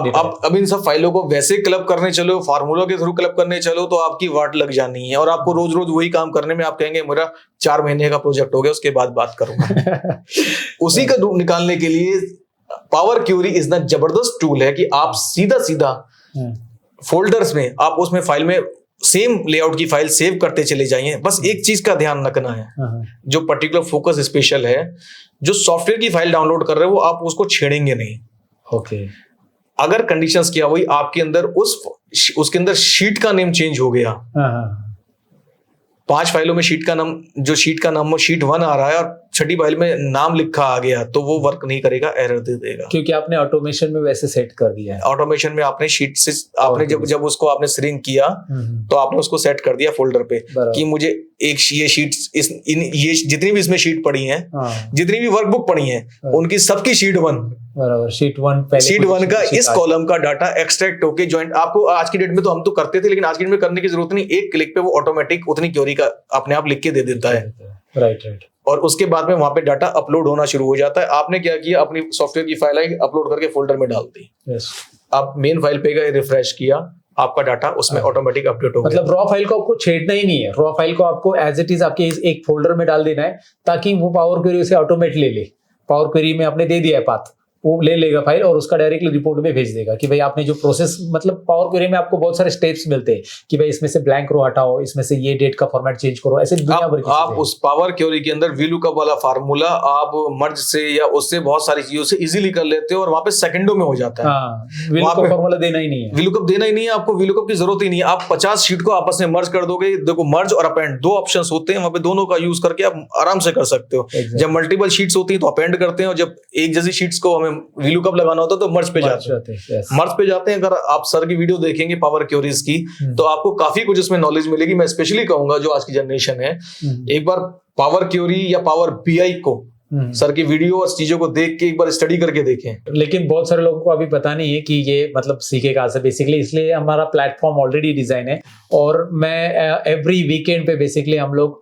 अब इन सब फाइलों को वैसे क्लब करने चलो, फार्मूला के थ्रू क्लब करने चलो, तो आपकी वाट लग जानी है, और आपको रोज रोज वही काम करने में आप कहेंगे मेरा 4 महीने का प्रोजेक्ट हो गया, उसके बाद बात करूंगा। उसी का निकालने के लिए पावर क्यूरी इतना जबरदस्त टूल है कि आप सीधा फोल्डर्स में, आप उसमें फाइल में सेम लेआउट की फाइल सेव करते चले जाइए। बस एक चीज का ध्यान रखना है, जो पर्टिकुलर फोकस स्पेशल है, जो सॉफ्टवेयर की फाइल डाउनलोड कर रहे हो वो आप उसको छेड़ेंगे नहीं। ओके। अगर कंडीशंस क्या हुई, आपके अंदर उसके अंदर शीट का नेम चेंज हो गया, 5 फाइलों में शीट का नाम शीट 1 आ रहा है, और 6ठी फाइल में नाम लिखा आ गया, तो वो वर्क नहीं करेगा, एरर दे देगा, क्योंकि आपने ऑटोमेशन में वैसे सेट कर दिया है। ऑटोमेशन में आपने शीट से आपने जब उसको आपने श्रिंक किया, तो आपने उसको सेट कर दिया फोल्डर पे कि मुझे ये शीट्स ये जितनी भी इसमें शीट पड़ी हैं, जितनी भी वर्कबुक पड़ी हैं, उनकी सबकी शीट 1 शीट 1 का इस कॉलम का डाटा एक्सट्रैक्ट होके ज्वाइंट, आपको आज की डेट में तो हम तो करते थे, लेकिन आज की डेट में करने की जरूरत नहीं, एक क्लिक पे वो ऑटोमेटिक उतनी क्वेरी का अपने आप लिख के दे देता है। राइट। और उसके बाद में वहां पे डाटा अपलोड होना शुरू हो जाता है। आपने क्या किया, अपनी सॉफ्टवेयर की फाइल आई, अपलोड करके फोल्डर में डाल दी, आप मेन फाइल पे गए, रिफ्रेश किया, आपका डाटा उसमें ऑटोमेटिक अपडेट हो गया। मतलब रॉ फाइल को आपको छेड़ना ही नहीं है, रॉ फाइल को आपको एज इट इज आपके एक फोल्डर में डाल देना है, ताकि वो पावर क्वेरी उसे ऑटोमेट ले। पावर क्वेरी में आपने दे दिया है पाथ, वो ले लेगा फाइल और उसका डायरेक्टली रिपोर्ट में भेज देगा कि भाई आपने जो प्रोसेस, मतलब पावर क्वेरी में आपको बहुत सारे स्टेप्स मिलते हैं कि भाई इसमें से ब्लैंक रो हटाओ, इसमें से ये डेट का फॉर्मेट चेंज करो, ऐसे दुनिया भर की आप उस पावर क्वेरी के अंदर VLOOKUP वाला फार्मूला आप मर्ज से या उससे बहुत सारी चीजों से इजीली कर लेते हो, और वहां पे सेकंडों में हो जाता है। VLOOKUP फार्मूला देना ही नहीं है, VLOOKUP देना ही नहीं है, आपको VLOOKUP की जरूरत ही नहीं है। आप 50 शीट को आपस में मर्ज कर दोगे, देखो मर्ज और अपेंड 2 ऑप्शंस होते हैं, वहां पे दोनों का यूज करके आप आराम से कर सकते हो। जब मल्टीपल शीट्स होती है तो अपेंड करते हैं, और जब एक जैसी शीट्स को हमें VLOOKUP लगाना होता है तो मर्ज पे जाते हैं। अगर आप सर की वीडियो देखेंगे पावर क्वेरीज की, तो आपको काफी कुछ इसमें नॉलेज मिलेगी। मैं स्पेशली कहूंगा जो आज की जनरेशन है, एक बार पावर क्वेरी या पावर BI को सर की वीडियो और चीजों को देख के एक बार स्टडी करके देखें। लेकिन बहुत सारे लोगों को अभी पता नहीं है कि ये मतलब सीखे कहाँ से बेसिकली, इसलिए हमारा प्लेटफॉर्म ऑलरेडी डिजाइन है, और मैं एवरी वीकेंड पे बेसिकली हम लोग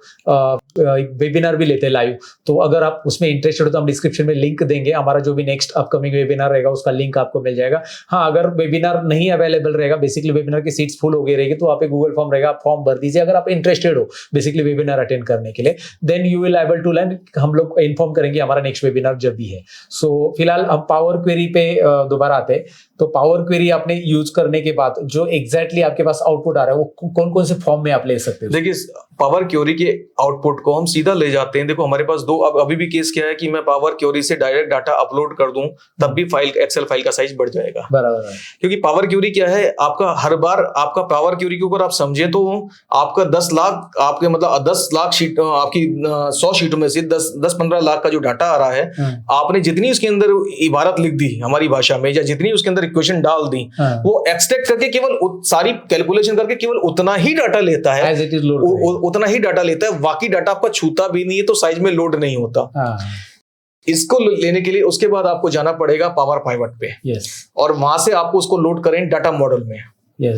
वेबिनार भी लेते हैं लाइव। तो अगर आप उसमें इंटरेस्टेड हो तो हम डिस्क्रिप्शन में लिंक देंगे, हमारा जो भी नेक्स्ट अपकमिंग वेबिनार रहेगा उसका लिंक आपको मिल जाएगा। हाँ, अगर वेबिनार नहीं अवेलेबल रहेगा, बेसिकली वेबिनार की सीट्स फुल हो गई रहेगी, तो आप एक गूगल फॉर्म रहेगा, आप फॉर्म भर दीजिए अगर आप इंटरेस्टेड हो बेसिकली वेबिनार अटेंड करने के लिए, then you will able to learn. हम लोग इन्फॉर्म करेंगे हमारा नेक्स्ट वेबिनार जब भी है। सो फिलहाल हम पावर क्वेरी पे दोबारा आते हैं। तो पावर क्वेरी आपने यूज करने के बाद जो एग्जैक्टली आपके पास आउटपुट आ रहा है, वो कौन कौन से फॉर्म में आप ले सकते हो? देखिए, पावर क्वेरी के आउटपुट को हम सीधा ले जाते हैं। देखो हमारे पास अभी भी केस क्या है कि मैं पावर क्वेरी से डायरेक्ट डाटा अपलोड कर दूं, तब भी एक्सेल फाइल का साइज बढ़ जाएगा। बराबर है, क्योंकि पावर क्वेरी क्या है, आपका हर बार आपका पावर क्वेरी के ऊपर आप समझे तो आपका 10 लाख आपके मतलब 10 लाख शीट, आपकी 100 शीटों में से 10-15 लाख का जो डाटा आ रहा है, आपने जितनी उसके अंदर इबारत लिख दी हमारी भाषा में, या जितनी उसके अंदर इक्वेशन डाल दी, वो एक्सट्रैक्ट करके केवल सारी कैलकुलेशन करके केवल उतना ही डाटा लेता है, उतना ही डाटा लेता है, बाकी डाटा आपका छूता भी नहीं है, तो साइज में लोड नहीं होता। इसको लेने के लिए उसके बाद आपको जाना पड़ेगा पावर पाइवट पे, और वहां से आपको उसको लोड करें डाटा मॉडल में।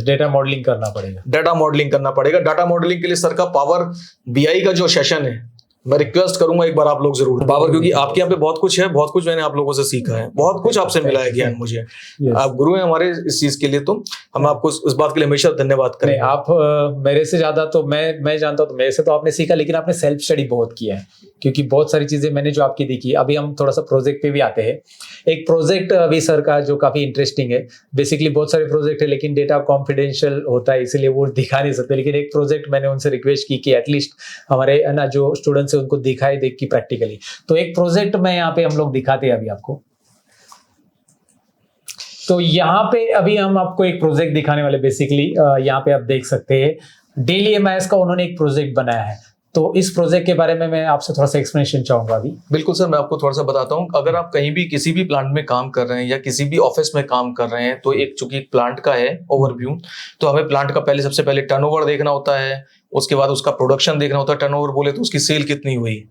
डेटा मॉडलिंग करना पड़ेगा। डाटा मॉडलिंग करना पड़ेगा। डाटा मॉडलिंग के लिए सर का पावर BI का जो सेशन है, मैं रिक्वेस्ट करूंगा एक बार आप लोग जरूर बाबर, क्योंकि आपके यहाँ पे बहुत कुछ है, बहुत कुछ मैंने आप लोगों से सीखा है, बहुत कुछ आपसे मिला है ज्ञान मुझे। आप गुरु हैं हमारे इस चीज के लिए, तो हम आपको इस बात के लिए हमेशा धन्यवाद करें। आप मेरे से ज्यादा तो मैं जानता हूँ, तो मेरे से तो आपने सीखा, लेकिन आपने सेल्फ स्टडी बहुत किया है, क्योंकि बहुत सारी चीजें मैंने जो आपकी देखी। अभी हम थोड़ा सा प्रोजेक्ट पे भी आते हैं। एक प्रोजेक्ट अभी सर का जो काफी इंटरेस्टिंग है, बेसिकली बहुत सारे प्रोजेक्ट है लेकिन डेटा कॉन्फिडेंशियल होता है इसलिए वो दिखा नहीं सकते, लेकिन एक प्रोजेक्ट मैंने उनसे रिक्वेस्ट की कि एटलीस्ट हमारे ना जो स्टूडेंट्स है उनको दिखाई दे कि प्रैक्टिकली, तो एक प्रोजेक्ट मैं यहाँ पे हम लोग दिखाते हैं अभी आपको। तो यहाँ पे अभी हम आपको एक प्रोजेक्ट दिखाने वाले, बेसिकली यहाँ पे आप देख सकते हैं डेली एमआईएस का उन्होंने एक प्रोजेक्ट बनाया है। तो इस प्रोजेक्ट के बारे में मैं आपसे थोड़ा सा एक्सप्लेनेशन चाहूंगा अभी। बिल्कुल सर, मैं आपको थोड़ा सा बताता हूँ। अगर आप कहीं भी किसी भी प्लांट में काम कर रहे हैं या किसी भी ऑफिस में काम कर रहे हैं, तो एक चूंकि प्लांट का है ओवरव्यू, तो हमें प्लांट का सबसे पहले टर्नओवर देखना होता है, उसके बाद उसका प्रोडक्शन देखना होता है। टर्नओवर बोले तो उसकी सेल कितनी हुई,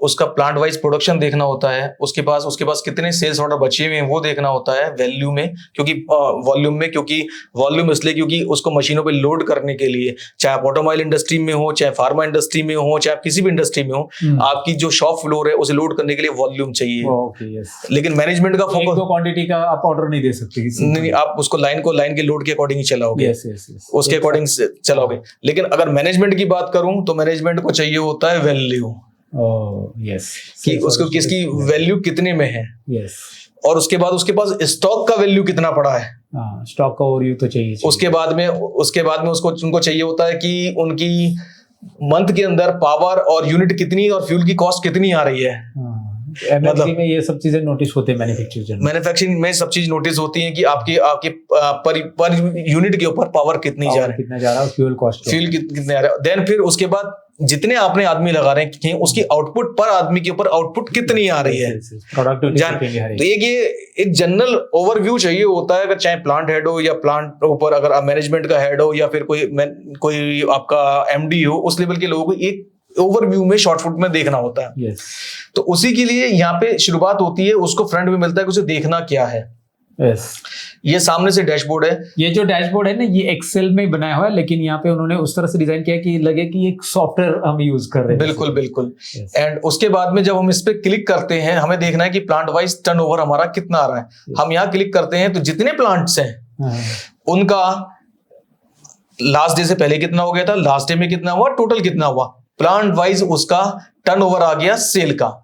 उसका प्लांट वाइज प्रोडक्शन देखना होता है, उसके पास कितने सेल्स ऑर्डर बचे हुए हैं वो देखना होता है वैल्यू में, क्योंकि वॉल्यूम इसलिए क्योंकि उसको मशीनों पे लोड करने के लिए, चाहे आप ऑटोमोबाइल इंडस्ट्री में हो, चाहे फार्मा इंडस्ट्री में हो, चाहे आप किसी भी इंडस्ट्री में हो, आपकी जो शॉप फ्लोर है उसे लोड करने के लिए वॉल्यूम चाहिए। लेकिन मैनेजमेंट का फोकस, दो क्वांटिटी का आप ऑर्डर नहीं दे सकते, नहीं, आप उसको लाइन के लोड के अकॉर्डिंग ही चलाओगे, उसके अकॉर्डिंग चलाओगे। लेकिन अगर मैनेजमेंट की बात करूं तो मैनेजमेंट को चाहिए होता है वैल्यू, कि उसको किसकी वैल्यू कितने में है, और उसके पास स्टॉक का वैल्यू कितना पड़ा है, स्टॉक का ओवरव्यू तो चाहिए। उसके बाद में उनको चाहिए होता है कि उनकी मंथ के अंदर पावर और यूनिट कितनी और फ्यूल की कॉस्ट कितनी आ रही है। मतलब में ये सब चीजें नोटिस होते हैं मैन्युफैक्चरिंग में, सब चीज नोटिस होती है कि आपके पर यूनिट के ऊपर पावर कितना जा रहा है, फ्यूल कितने आ रहा है। देन फिर उसके बाद जितने आपने आदमी लगा रहे हैं उसकी आउटपुट पर आदमी के ऊपर आउटपुट कितनी आ रही है, तो एक जनरल ओवरव्यू चाहिए होता है। अगर चाहे प्लांट हेड हो या प्लांट ऊपर अगर मैनेजमेंट का हेड हो या फिर कोई आपका एमडी हो, उस लेवल के लोगों को एक ओवरव्यू में शॉर्ट फुट में देखना होता है। तो उसी के लिए यहाँ पे शुरुआत होती है, उसको फ्रंट में मिलता है कि उसे देखना क्या है। ये सामने से डैशबोर्ड है, ये जो डैशबोर्ड है ना ये एक्सेल में बनाया हुआ है, लेकिन यहाँ पे उन्होंने उस तरह से डिजाइन किया कि लगे कि एक सॉफ्टवेयर हम यूज कर रहे हैं। बिल्कुल। एंड उसके बाद में जब हम इस पे क्लिक करते हैं, हमें देखना है कि प्लांट वाइज टर्नओवर हमारा कितना आ रहा है। हम यहाँ क्लिक करते हैं तो जितने प्लांट्स हैं उनका लास्ट डे से पहले कितना हो गया था, लास्ट डे में कितना हुआ, टोटल कितना हुआ, प्लांट वाइज उसका टर्नओवर आ गया सेल का।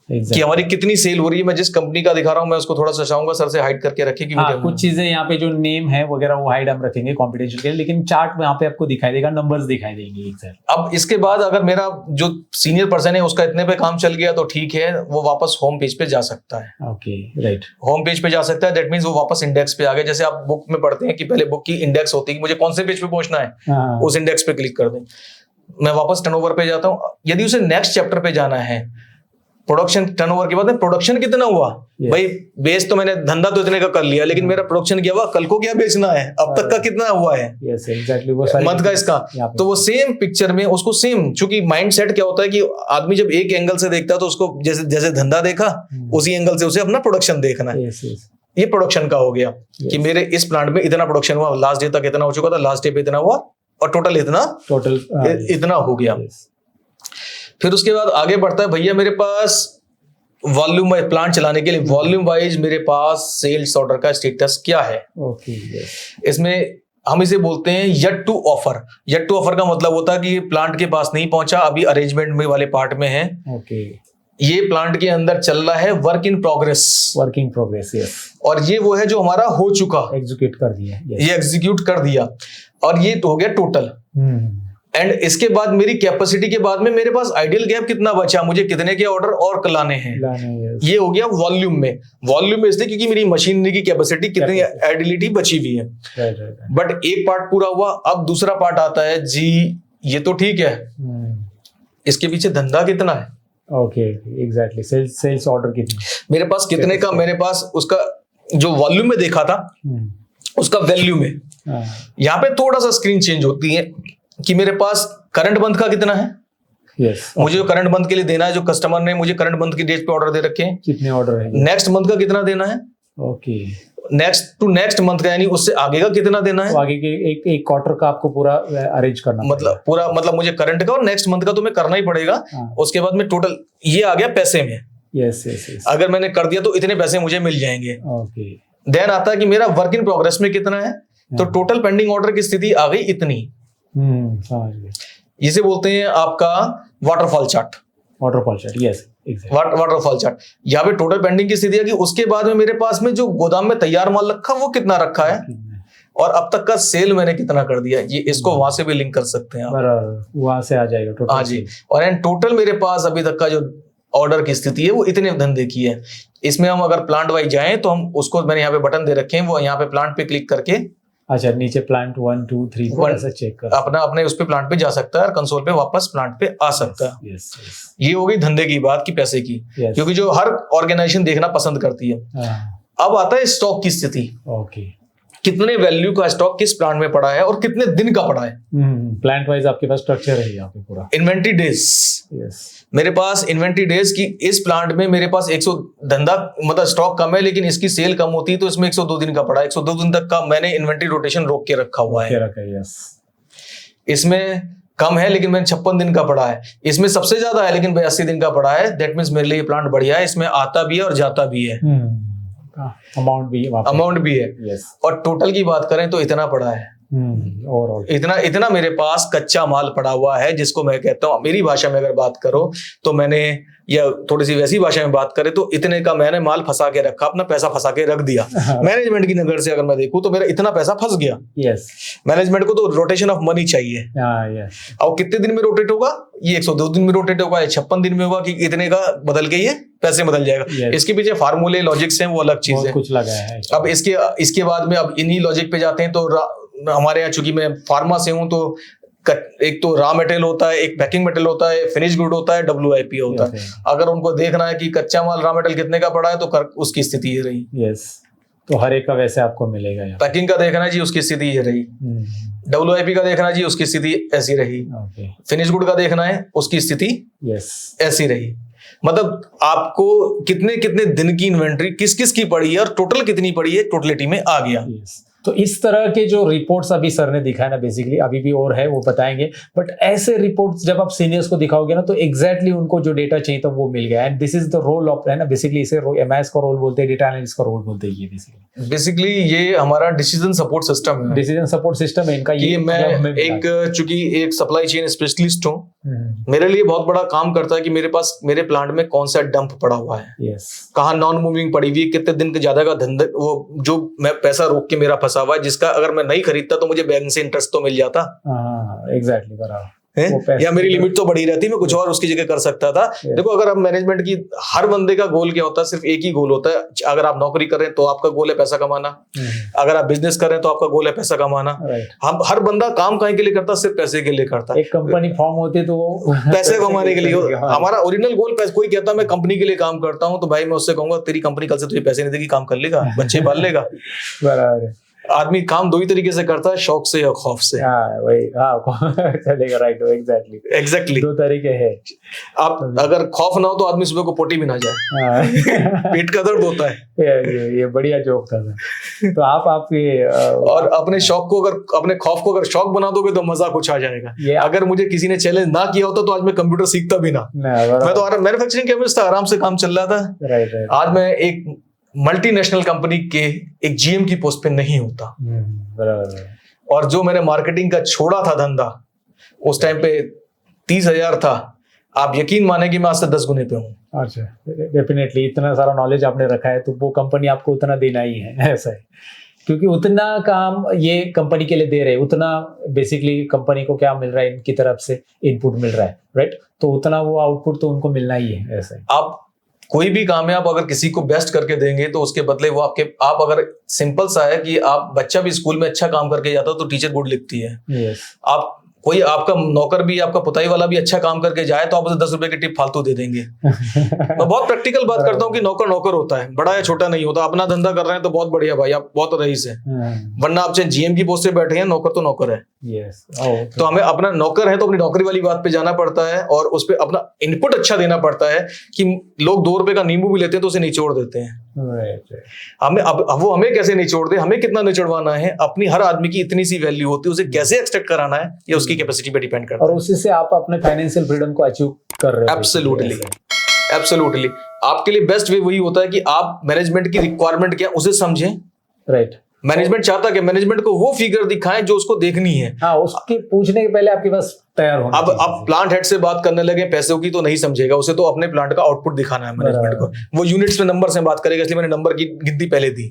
कि हमारी कितनी सेल हो रही है। मैं जिस कंपनी का दिखा रहा हूं मैं उसको थोड़ा सा चाहूंगा सर से हाइड करके रखें, कि कुछ चीजें यहाँ पे जो नेम है वगैरह वो हाइड हम रखेंगे कॉम्पिटिशन के लिए, लेकिन चार्ट में यहाँ पे आपको दिखाई देगा, नंबर्स दिखाई देंगे। अब इसके बाद अगर मेरा जो सीनियर पर्सन है उसका इतने पे काम चल गया तो ठीक है, वो वापस होम पेज पे जा सकता है। ओके, राइट, होम पेज पे जा सकता है। दैट मींस वो वापस इंडेक्स पे आ गया। जैसे आप बुक में पढ़ते हैं कि पहले बुक की इंडेक्स होती है कि मुझे कौन से पेज पे पहुंचना है, उस इंडेक्स पे क्लिक कर दें। मैं वापस टर्नओवर पे जाता हूं। यदि उसे नेक्स्ट चैप्टर पे जाना है, प्रोडक्शन टर्नओवर के बाद में प्रोडक्शन कितना हुआ, भाई बेच तो मैंने धंधा तो इतने का कर लिया, लेकिन मेरा प्रोडक्शन क्या हुआ, कल को क्या बेचना है, अब तक का कितना हुआ है, मंथ का इसका। तो वो सेम पिक्चर में उसको सेम, चूंकि माइंड सेट क्या होता है कि आदमी जब एक एंगल से देखता है तो उसको जैसे धंधा देखा उसी एंगल से उसे अपना प्रोडक्शन देखना है। ये प्रोडक्शन का हो गया कि मेरे इस प्लांट में इतना प्रोडक्शन हुआ, लास्ट डे तक इतना हो चुका था, लास्ट डे पे इतना हुआ और टोटल इतना हो गया। फिर उसके बाद आगे बढ़ता है, भैया मेरे पास वॉल्यूम वाइज प्लांट चलाने के लिए वॉल्यूम वाइज मेरे पास सेल्स ऑर्डर का स्टेटस क्या है। इसमें हम इसे बोलते हैं yet to offer. Yet to offer का मतलब होता है कि प्लांट के पास नहीं पहुंचा, अभी अरेंजमेंट में वाले पार्ट में है। ये प्लांट के अंदर चल रहा है वर्क इन प्रोग्रेस। यस। और ये वो है जो हमारा हो चुका, एग्जीक्यूट कर दिया। ये एग्जीक्यूट कर दिया और ये तो हो गया टोटल। एंड इसके बाद मेरी कैपेसिटी के बाद में मेरे पास आइडियल गैप कितना बचा, मुझे कितने के ऑर्डर और लाने हैं, ये हो गया वॉल्यूम में। वॉल्यूम में इसलिए क्योंकि मेरी मशीनरी की कैपेसिटी कितनी आइडियलिटी बची हुई है। बट एक पार्ट पूरा हुआ, अब दूसरा पार्ट आता है जी, ये तो ठीक है, इसके पीछे धंधा कितना है। एग्जैक्टली, सेल्स ऑर्डर कितने, मेरे पास कितने का, मेरे पास उसका जो वॉल्यूम में देखा था उसका वैल्यू में। यहाँ पे थोड़ा सा स्क्रीन चेंज होती है कि मेरे पास करंट मंथ का कितना है। मुझे जो करंट मंथ के लिए देना है, जो कस्टमर ने मुझे करंट मंथ की डेट पे ऑर्डर दे रखे हैं, कितने ऑर्डर है, नेक्स्ट मंथ का कितना देना है। नेक्स्ट मंथ का, यानी उससे आगे का कितना देना है, तो आगे के एक क्वार्टर का आपको पूरा अरेंज करना मतलब पूरा, मतलब मुझे करंट का और नेक्स्ट मंथ का तो मैं करना ही पड़ेगा। हाँ। उसके बाद में टोटल ये आ गया पैसे में, यस यस यस, अगर मैंने कर दिया तो इतने पैसे मुझे मिल जाएंगे। ओके। देन आता है कि मेरा वर्क इन प्रोग्रेस में कितना है, तो टोटल पेंडिंग ऑर्डर की स्थिति आ गई इतनी। समझ गए। इसे बोलते हैं आपका waterfall chart. Waterfall chart, yes exactly. Waterfall chart. यहाँ पे टोटल पेंडिंग की स्थिति है कि उसके बाद में मेरे पास में जो गोदाम में तैयार माल रखा वो कितना रखा है, और अब तक का सेल मैंने कितना कर दिया। ये इसको वहां से भी लिंक कर सकते हैं आप। बराबर, वहां से आ जाएगा टोटल। हाँ जी। और एंड टोटल मेरे पास अभी तक का जो ऑर्डर की स्थिति है वो इतने धंधे की है। इसमें हम अगर प्लांट वाइज जाएं तो हम उसको, मैंने यहाँ पे बटन दे रखे हैं, वो यहाँ पे प्लांट पे क्लिक करके अच्छा, नीचे प्लांट 1 2 3 4 ऐसा चेक कर अपना अपने उस पे प्लांट पे जा सकता है और कंसोल पे वापस प्लांट पे आ सकता है। यस यस ये हो गई धंधे की बात की, पैसे की, यस। क्योंकि जो हर ऑर्गेनाइजेशन देखना पसंद करती है। अब आता है स्टॉक की स्थिति, ओके। कितने वैल्यू का स्टॉक किस प्लांट में पड़ा है और कितने दिन का पड़ा है। प्लांट वाइज आपके पास स्ट्रक्चर है यहाँ पे पूरा। Inventory days, yes. मेरे पास इन्वेंट्री डेज की, इस प्लांट में मेरे पास 100 धंधा मतलब स्टॉक कम है लेकिन इसकी सेल कम होती है, तो इसमें 102 दिन का पड़ा है। 102 दिन तक का मैंने इन्वेंट्री रोटेशन रोक के रखा हुआ है। यस। इसमें कम है लेकिन मैंने 56 दिन का पड़ा है। इसमें सबसे ज्यादा है लेकिन 82 दिन का पड़ा है। दैट मीन्स मेरे लिए ये प्लांट बढ़िया है, इसमें आता भी है और जाता भी है, अमाउंट भी है। यस। और टोटल की बात करें तो इतना पड़ा है, ओवरऑल इतना मेरे पास कच्चा माल पड़ा हुआ है, जिसको मैं कहता हूँ, मेरी भाषा में अगर बात करो तो मैंने, या थोड़ी सी वैसी भाषा में बात करें तो इतने का मैंने माल फंसा के रखा, अपना पैसा फंसा के रख दिया। मैनेजमेंट की नजर से अगर मैं देखूं तो मेरा इतना पैसा फंस गया। यस। मैनेजमेंट को तो रोटेशन ऑफ मनी चाहिए। यस। अब कितने दिन में रोटेट होगा, ये 102 दिन में रोटेट होगा, ये 56 दिन में होगा, कि इतने का बदल के ये पैसे बदल जाएगा। Yes. इसके पीछे फार्मूले लॉजिक्स हैं, वो अलग चीज है, कुछ लगा है। अब इसके बाद में अब इन्हीं लॉजिक पे जाते हैं। तो हमारे यहाँ चूंकि मैं फार्मा से हूं, तो एक तो रॉ मटेरियल होता है, एक पैकिंग मटेरियल होता है, फिनिश गुड होता है, WIP होता है। अगर उनको देखना है कि कच्चा माल रॉ मटेरियल कितने का पड़ा है तो उसकी स्थिति ये रही। यस। तो हर एक का वैसे आपको मिलेगा यहाँ। पैकिंग का देखना है जी, उसकी स्थिति ये रही। WIP का देखना है जी, उसकी स्थिति ऐसी रही। फिनिश गुड का देखना है, उसकी स्थिति यस ऐसी रही। मतलब आपको कितने कितने दिन की इन्वेंट्री किस किस की पड़ी है और टोटल कितनी पड़ी है, टोटलिटी में आ गया। तो इस तरह के जो रिपोर्ट्स अभी सर ने दिखाया ना, बेसिकली अभी भी और है वो बताएंगे, बट ऐसे रिपोर्ट्स जब आप सीनियर्स को दिखाओगे ना तो एग्जैक्टली उनको जो डेटा चाहिए था वो मिल गया। And this is the role of, है ना, बेसिकली इसे MIS का रोल बोलते हैं, डेटा एनालिस्ट का रोल बोलते हैं। ये बेसिकली ये हमारा डिसीजन सपोर्ट सिस्टम है। डिसीजन सपोर्ट सिस्टम है इनका। ये मैं चूंकि एक सप्लाई चेन स्पेशलिस्ट हूँ, मेरे लिए बहुत बड़ा काम करता है कि मेरे पास, मेरे प्लांट में कौन सा डंप पड़ा हुआ है, यस, कहाँ नॉन मूविंग पड़ी हुई, कितने दिन के ज्यादा का धंधा, वो जो मैं पैसा रोक के मेरा फंसा हुआ है, जिसका अगर मैं नहीं खरीदता तो मुझे बैंक से इंटरेस्ट तो मिल जाता। एग्जैक्टली बराबर। या मेरी लिमिट तो बढ़ी रहती, मैं कुछ और उसकी जगह कर सकता था। देखो, अगर आप मैनेजमेंट की, हर बंदे का गोल क्या होता है, सिर्फ एक ही गोल होता है। अगर आप नौकरी कर रहे हैं तो आपका गोल है पैसा कमाना, अगर आप बिजनेस कर रहे हैं तो आपका गोल है पैसा कमाना। हम हर बंदा काम काहे के लिए करता है, सिर्फ पैसे के लिए करता है। एक कंपनी फॉर्म होती है तो वो पैसे कमाने के लिए। हमारा ओरिजिनल गोल पैसा। कोई कहता है मैं कंपनी के लिए काम करता हूँ, तो भाई मैं उससे कहूंगा तेरी कंपनी कल से तुझे पैसे नहीं देगी, काम कर लेगा, बच्चे पाल लेगा। बराबर। आदमी काम दो ही तरीके से करता है, शौक से या खौफ से। चलेगा, राइट, एग्जैक्टली दो तरीके हैं। आप अगर खौफ ना हो तो आदमी सुबह को पोटी भी ना जाए। पेट का दर्द होता है। ये बढ़िया जोक था। तो आपके और अपने शौक को, अगर अपने खौफ को अगर शौक बना दोगे तो मजा कुछ आ जाएगा। अगर मुझे किसी ने चैलेंज ना किया होता तो आज मैं कंप्यूटर सीखता भी ना। मैं तो मैन्युफैक्चरिंग केमिस्ट था, आराम से काम चल रहा था। आज मैं एक मल्टीनेशनल कंपनी के एक GM की पोस्ट पे नहीं होता। और जो मैंने मार्केटिंग का छोड़ा था धंधा, उस टाइम पे 30,000 था। आप यकीन माने कि मैं आज से 10 गुने पे हूँ। अच्छा, डेफिनेटली इतना सारा नॉलेज आपने रखा है तो वो कंपनी आपको उतना देना ही है, ऐसा है। क्योंकि उतना काम ये कंपनी के लिए दे रहे हैं, उतना बेसिकली कंपनी को क्या मिल रहा है, इनकी तरफ से इनपुट मिल रहा है, राइट। तो उतना वो आउटपुट तो उनको मिलना ही है, ऐसा है। आप कोई भी काम है, आप अगर किसी को बेस्ट करके देंगे तो उसके बदले वो आप अगर सिंपल सा है कि आप बच्चा भी स्कूल में अच्छा काम करके जाता तो टीचर गुड लिखती है। yes. आप कोई आपका नौकर भी, आपका पुताई वाला भी अच्छा काम करके जाए तो आप उसे 10 रुपए की टिप फालतू दे देंगे। मैं बहुत प्रैक्टिकल बात करता हूँ कि नौकर नौकर होता है, बड़ा या छोटा नहीं होता। अपना धंधा कर रहे हैं तो बहुत बढ़िया भाई, आप बहुत रईस है। वरना आप चाहे GM की पोस्ट पे बैठे हैं, नौकर तो नौकर है। तो हमें अपना नौकर है तो अपनी नौकरी वाली बात पे जाना पड़ता है और उस पर अपना इनपुट अच्छा देना पड़ता है कि लोग 2 रुपए का नींबू भी लेते हैं तो उसे निचोड़ देते हैं। हमें अब वो हमें कैसे निचोड़ दे, हमें कितना निचोड़वाना है, अपनी हर आदमी की इतनी सी वैल्यू होती है, उसे कैसे एक्सट्रैक्ट कराना है, ये उसकी कैपेसिटी पे डिपेंड करता है। और उसी से आप अपने फाइनेंशियल फ्रीडम को अचीव कर रहे हो। Absolutely, absolutely. आपके लिए बेस्ट वे वही होता है कि आप मैनेजमेंट की रिक्वायरमेंट क्या उसे समझें। राइट। मैनेजमेंट चाहता है मैनेजमेंट को वो फिगर दिखाएं जो उसको देखनी है। हाँ, उसके पूछने के पहले आपके पास तैयार होना अब आप प्लांट हेड से बात करने लगे पैसों की तो नहीं समझेगा, उसे तो अपने प्लांट का आउटपुट दिखाना है मैनेजमेंट को। वो यूनिट्स में नंबर से बात करेगा, इसलिए मैंने नंबर की गिनती पहले दी।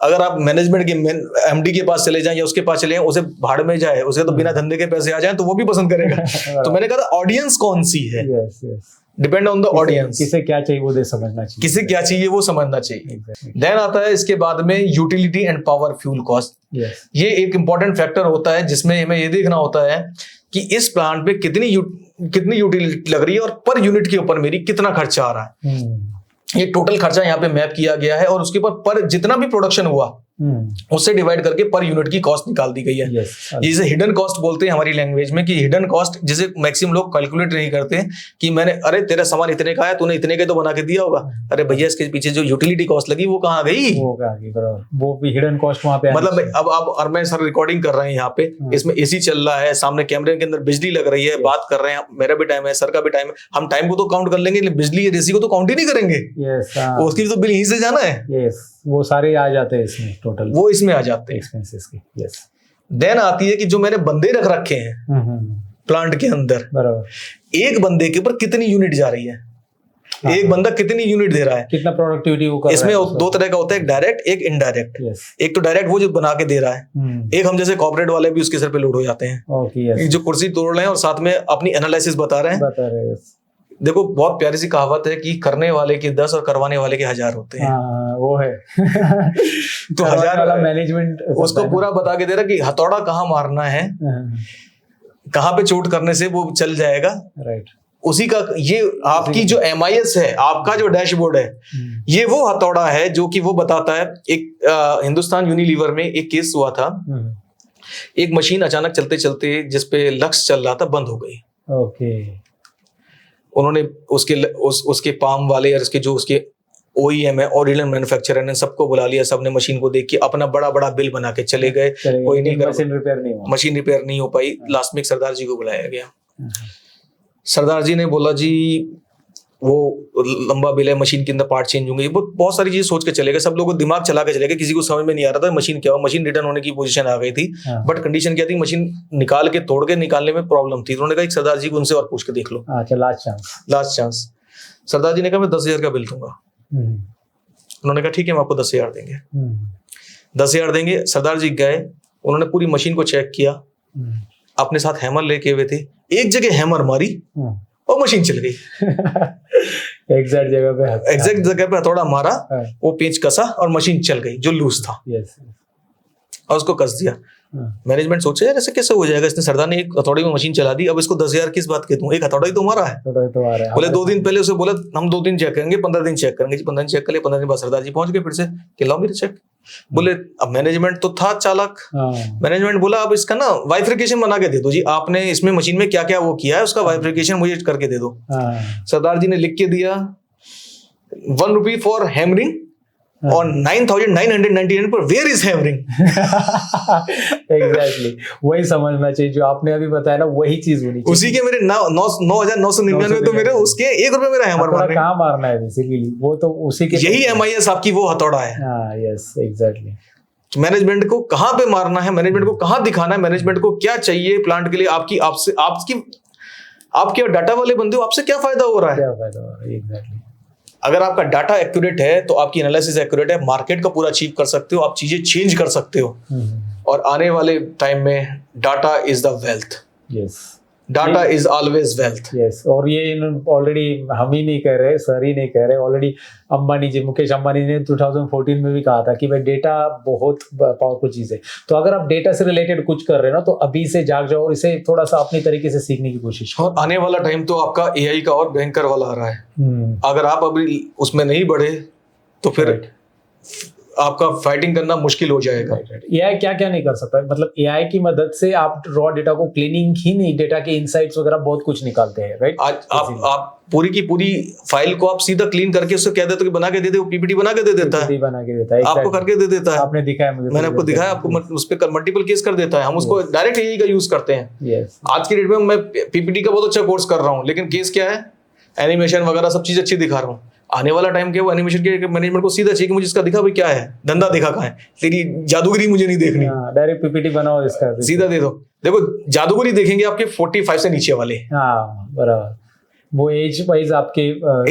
अगर आप मैनेजमेंट के एमडी के पास चले जाएं या उसके पास चले जाएं, उसे भाड़ में जाए, उसे तो बिना धंधे के पैसे आ जाए तो वो भी पसंद करेगा। तो मैंने कहा ऑडियंस कौन सी है, डिपेंड ऑन द ऑडियंस, किसे क्या चाहिए वो दे समझना चाहिए, किसे क्या चाहिए वो समझना चाहिए। देन आता है इसके बाद में utility and power fuel cost. ये एक इंपॉर्टेंट फैक्टर होता है जिसमें हमें ये देखना होता है कि इस प्लांट पे कितनी यूटिलिटी लग रही है और पर यूनिट के ऊपर मेरी कितना खर्चा आ रहा है। ये टोटल खर्चा यहाँ पे मैप किया गया है और उसके ऊपर पर जितना भी प्रोडक्शन हुआ उससे डिवाइड करके पर यूनिट की कॉस्ट निकाल दी गई है। जिसे हिडन कॉस्ट बोलते हैं हमारी लैंग्वेज में, कि हिडन कॉस्ट जिसे मैक्सिमम लोग कैलकुलेट नहीं करते कि मैंने अरे तेरा सामान इतने का है, तूने इतने के तो बना के दिया होगा, अरे भैया इसके पीछे जो यूटिलिटी कॉस्ट लगी वो कहाँ गई, वो भी हिडन कॉस्ट वहां पे। मतलब अब आप और मैं सर रिकॉर्डिंग कर रहे हैं यहाँ पे, इसमें एसी चल रहा है, सामने कैमरे के अंदर बिजली लग रही है, बात कर रहे हैं, मेरा भी टाइम है, सर का भी टाइम है, हम टाइम को तो काउंट कर लेंगे, बिजली एसी को तो काउंट ही नहीं करेंगे। उसकी तो बिल यहीं से जाना है। वो सारे आ जाते हैं इसमें, टोटल वो इसमें आ जाते हैं एक्सपेंसेस के। यस। देन आती है कि जो मैंने बंदे रखे हैं प्लांट के अंदर, बराबर, एक बंदे के ऊपर कितनी यूनिट जा रही है, एक बंदा कितनी यूनिट दे रहा है, कितना प्रोडक्टिविटी वो कर रहा है। इसमें दो तरह का होता है, एक डायरेक्ट एक इनडायरेक्ट। एक तो डायरेक्ट वो जो बना के दे रहा है, एक हम जैसे कॉर्पोरेट वाले भी उसके सर पे लोड हो जाते हैं, जो कुर्सी तोड़ रहे हैं और साथ में अपनी एनालिसिस बता रहे हैं। देखो बहुत प्यारी सी कहावत है कि करने वाले के 10 और करवाने वाले के 1000 होते हैं। वो है तो 1000 वाला मैनेजमेंट उसको पूरा बता के दे रहा कि हथौड़ा कहाँ मारना है, कहाँ पे चोट करने से वो चल जाएगा। राइट। उसी का ये आपकी जो MIS है, आपका जो डैशबोर्ड है, ये वो हथौड़ा है जो कि वो बताता है। एक हिंदुस्तान यूनिलीवर में एक केस हुआ था, एक मशीन अचानक चलते चलते जिसपे लक्स चल रहा था बंद हो गई। ओके। उन्होंने उसके पाम वाले या उसके OEM है, ओरिजिनल मैन्युफैक्चरर ने सबको बुला लिया, सबने मशीन को देख के अपना बड़ा बड़ा बिल बना के चले गए, कोई नहीं कर, मशीन रिपेयर नहीं हो पाई। लास्ट में एक सरदार जी को बुलाया गया। सरदार जी ने बोला जी वो लंबा बिल है, मशीन के अंदर पार्ट चेंज होंगे, बहुत सारी चीजें सोच के चले गए, सब लोगों को दिमाग चला के चले गए, किसी को समझ में नहीं आ रहा था मशीन क्या हो। मशीन रिटर्न होने की पोजीशन आ गई थी, बट कंडीशन क्या थी, मशीन निकाल के तोड़ के निकालने में प्रॉब्लम थी। उन्होंने कहा एक सरदार जी को उनसे और पूछ के देख लो, लास्ट चांस। सरदार जी ने कहा मैं 10,000 का बिल दूंगा। उन्होंने कहा ठीक है, हम आपको 10,000 देंगे। 10,000 देंगे। सरदार जी गए, उन्होंने पूरी मशीन को चेक किया, अपने साथ हैमर लेके हुए थे, एक जगह हैमर मारी और मशीन चल गई। एग्जैक्ट जगह पे हथौड़ा मारा, वो पेंच कसा और मशीन चल गई जो लूज था। और उसको कस दिया। मैनेजमेंट सोचे यार ऐसे कैसे हो जाएगा, इसने सरदार ने एक हथौड़े में मशीन चला दी, अब इसको 10,000 किस बात के दूं, एक हथौड़ा ही तो मारा है। बोले 2 दिन पहले उसे बोला हम 2 दिन चेक करेंगे, 15 दिन चेक करेंगे। 15 दिन चेक कर लिया, 15 दिन बाद सरदार जी पहुंच गए फिर से कि लाओ मेरे चेक। बोले अब मैनेजमेंट तो था चालाक, मैनेजमेंट बोला अब इसका ना वाइफ्रिकेशन बना के दे दो जी, आपने इसमें मशीन में क्या क्या वो किया है उसका वाइफ्रिकेशन मुझे करके दे दो। सरदार जी ने लिख के दिया 1 रुपी फॉर हैमरिंग और 9,999 पर वेयर इज हैमरिंग। एग्जैक्टली वही समझना चाहिए जो आपने अभी बताया ना, वही चीज होनी चाहिए। उसी के मेरे 9,999 तो मेरे उसके 1 रुपए मेरा हैमर मारने कहाँ मारना है बेसिकली, वो तो उसी के यही MIS आपकी वो हथौड़ा है। Yes exactly. मैनेजमेंट को कहाँ पे मारना है, मैनेजमेंट को कहाँ दिखाना है, मैनेजमेंट को क्या चाहिए प्लांट के लिए, आपके डाटा वाले बंदे हो, आपसे क्या फायदा हो रहा है। एग्जैक्टली। अगर आपका डाटा एक्यूरेट है तो आपकी एनालिसिस एक्यूरेट है, मार्केट का पूरा अचीव कर सकते हो, आप चीजें चेंज कर सकते हो। और आने वाले टाइम में data is the wealth. Yes, data is always wealth. Yes, और ये ऑलरेडी हम ही नहीं कह रहे, सर ही नहीं कह रहे, ऑलरेडी अंबानी जी, मुकेश अंबानी ने 2014 में भी कहा था कि भाई डेटा बहुत पावरफुल चीज है। तो अगर आप डेटा से रिलेटेड कुछ कर रहे हो ना, तो अभी से जाग जाओ और इसे थोड़ा सा अपनी तरीके से सीखने की कोशिश करो। और आने वाला टाइम तो आपका AI का और भयंकर वाला आ रहा है। अगर आप अभी उसमें नहीं बढ़े तो फिर आपका फाइटिंग करना मुश्किल हो जाएगा। एआई क्या क्या नहीं कर सकता, मतलब एआई की मदद से आप रॉ डेटा को क्लीनिंग ही नहीं, डेटा के इनसाइट्स वगैरह बहुत कुछ निकालते हैं, राइट। आज आप पूरी की पूरी फाइल को आप सीधा क्लीन करके उससे कह देते हो कि बना के दे दे, वो पीपीटी बना के दे देता है, बना के देता है, आपको करके दे देता है। आपने दिखाया मुझे, मैंने आपको दिखाया, आपको उस पर मल्टीपल केस कर देता है। हम उसको डायरेक्ट एआई का यूज करते हैं। आज की डेट में मैं पीपीटी का बहुत अच्छा कोर्स कर रहा हूँ, लेकिन केस क्या है, एनिमेशन वगैरह सब चीज अच्छी दिखा रहा हूँ। आने वाला टाइम क्या, वो एनिमेशन के मैनेजमेंट को सीधा चाहिए कि मुझे इसका दिखा भाई क्या है, धंधा दिखा कहाँ है, तेरी जादूगरी मुझे नहीं देखनी, डायरेक्ट पीपीटी बनाओ इसका, सीधा दे दो। देखो जादूगरी देखेंगे आपके 45 से नीचे वाले, हाँ बराबर, वो एज वाइज आपके